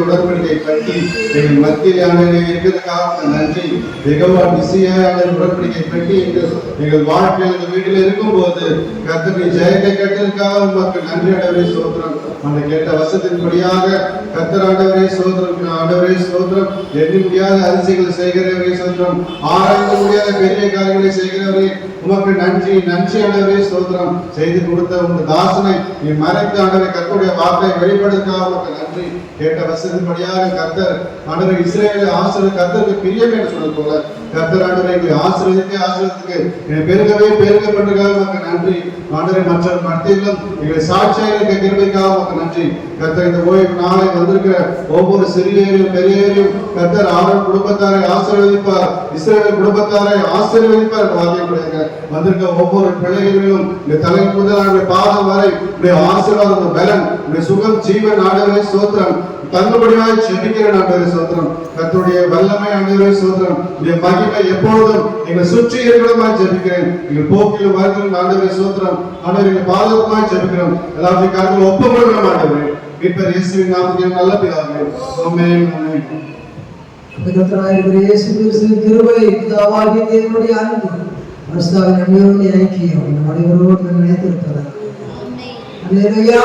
உடன்படிக்கை கட்டி எங்கள் மத்தியில் இருக்கிறதுக்காக நன்றி. உடன்படிக்கை கட்டி எங்கள் வாழ்க்கையில் இந்த வீட்டில் இருக்கும் போது கர்த்தரை ஜெயத்தை கட்டிற்காக உமக்கு நன்றி ஆண்டவரே ஸ்தோத்திரம். அந்த கேட்ட வசத்தின்படியாக கர்த்தர் ஆண்டவரே ஸ்தோத்திரம், ஆண்டவரே ஸ்தோத்திரம். எண்ணி முடியாத அதிசயங்களை செய்கிறவரே ஸ்தோத்திரம், ஆராய்ந்து முடியாத பெரிய காரியங்களை செய்கிறவரே உமக்கு நன்றி, நன்றி ஆண்டவரே ஸ்தோத்திரம். செய்து கொடுத்த உங்க தாசனை நீ மறைத்து ஆண்டவரே கர்த்தருடைய வார்த்தை வெளிப்படுத்துக்காக உமக்கு நன்றி. கேட்ட வசதிப்படியாக கர்த்தர் ஆண்டவரே இஸ்ரவேலை ஆசீர்வதி கர்த்தருக்கு பிரியம் என்று சொன்னது போல கர்த்தர் ஆண்டவரை எங்களை ஆசீர்வதித்துக்கு பெருகவே பெருகப்பட்டதுக்காக உமக்கு நன்றி ஆண்டவரே. மற்ற மத்தியிலும் எங்களை சாட்சியாக கிருபைக்காக உமக்கு நன்றி. கர்த்தர் இந்த ஓய்வு நாளை வந்திருக்கிற ஒவ்வொரு சிறியரையும் பெரியவரையும் கர்த்தர் அவர் குடும்பத்தாரை ஆசீர்வதிப்பார், இஸ்ரவேல் குடும்பத்தாரை ஆசீர்வதிப்பார். வாக்கியப்படுங்க வந்திருக்க ஒவ்வொரு பிள்ளைகளிலும் இந்த தலை முதல் பாதம் வரை ஆசீர்வாதம், பலன், சுகம், ஜீவன் ஆண்டவரே ஸ்தோத்திரம் தங்குபடியாக செபிக்கிற ஆண்டவரே ஸ்தோத்திரம். கர்த்தருடைய வல்லமை ஆண்டவரே ஸ்தோத்திரம், உடைய மகிமை எப்பொழுதும் எங்களை சுற்றி இருக்கிறமாய் ஜெபிக்கிறேன். எங்கள் போக்கிலும் வருகிற ஆண்டவரே ஸ்தோத்திரம், ஆண்டவரே எங்கள் பாதகமாய் ஜெபிக்கிறோம். எல்லாத்தையும் கருத்தில் ஒப்புக்கொள்கிறோம் ஆண்டவரே. மீட்பர் இயேசுவின் நாமத்தில் நல்ல பிதாவே, ஆமென், ஆமென். கர்த்தராகிய இயேசு கிறிஸ்துவின் கிருபை, பிதாவாகிய தேவனுடைய அன்பு, பரிசுத்த ஆவியின் ஐக்கியம் நம் அனைவரோடும் நிலைத்திருக்கிறது. அல்லேலூயா.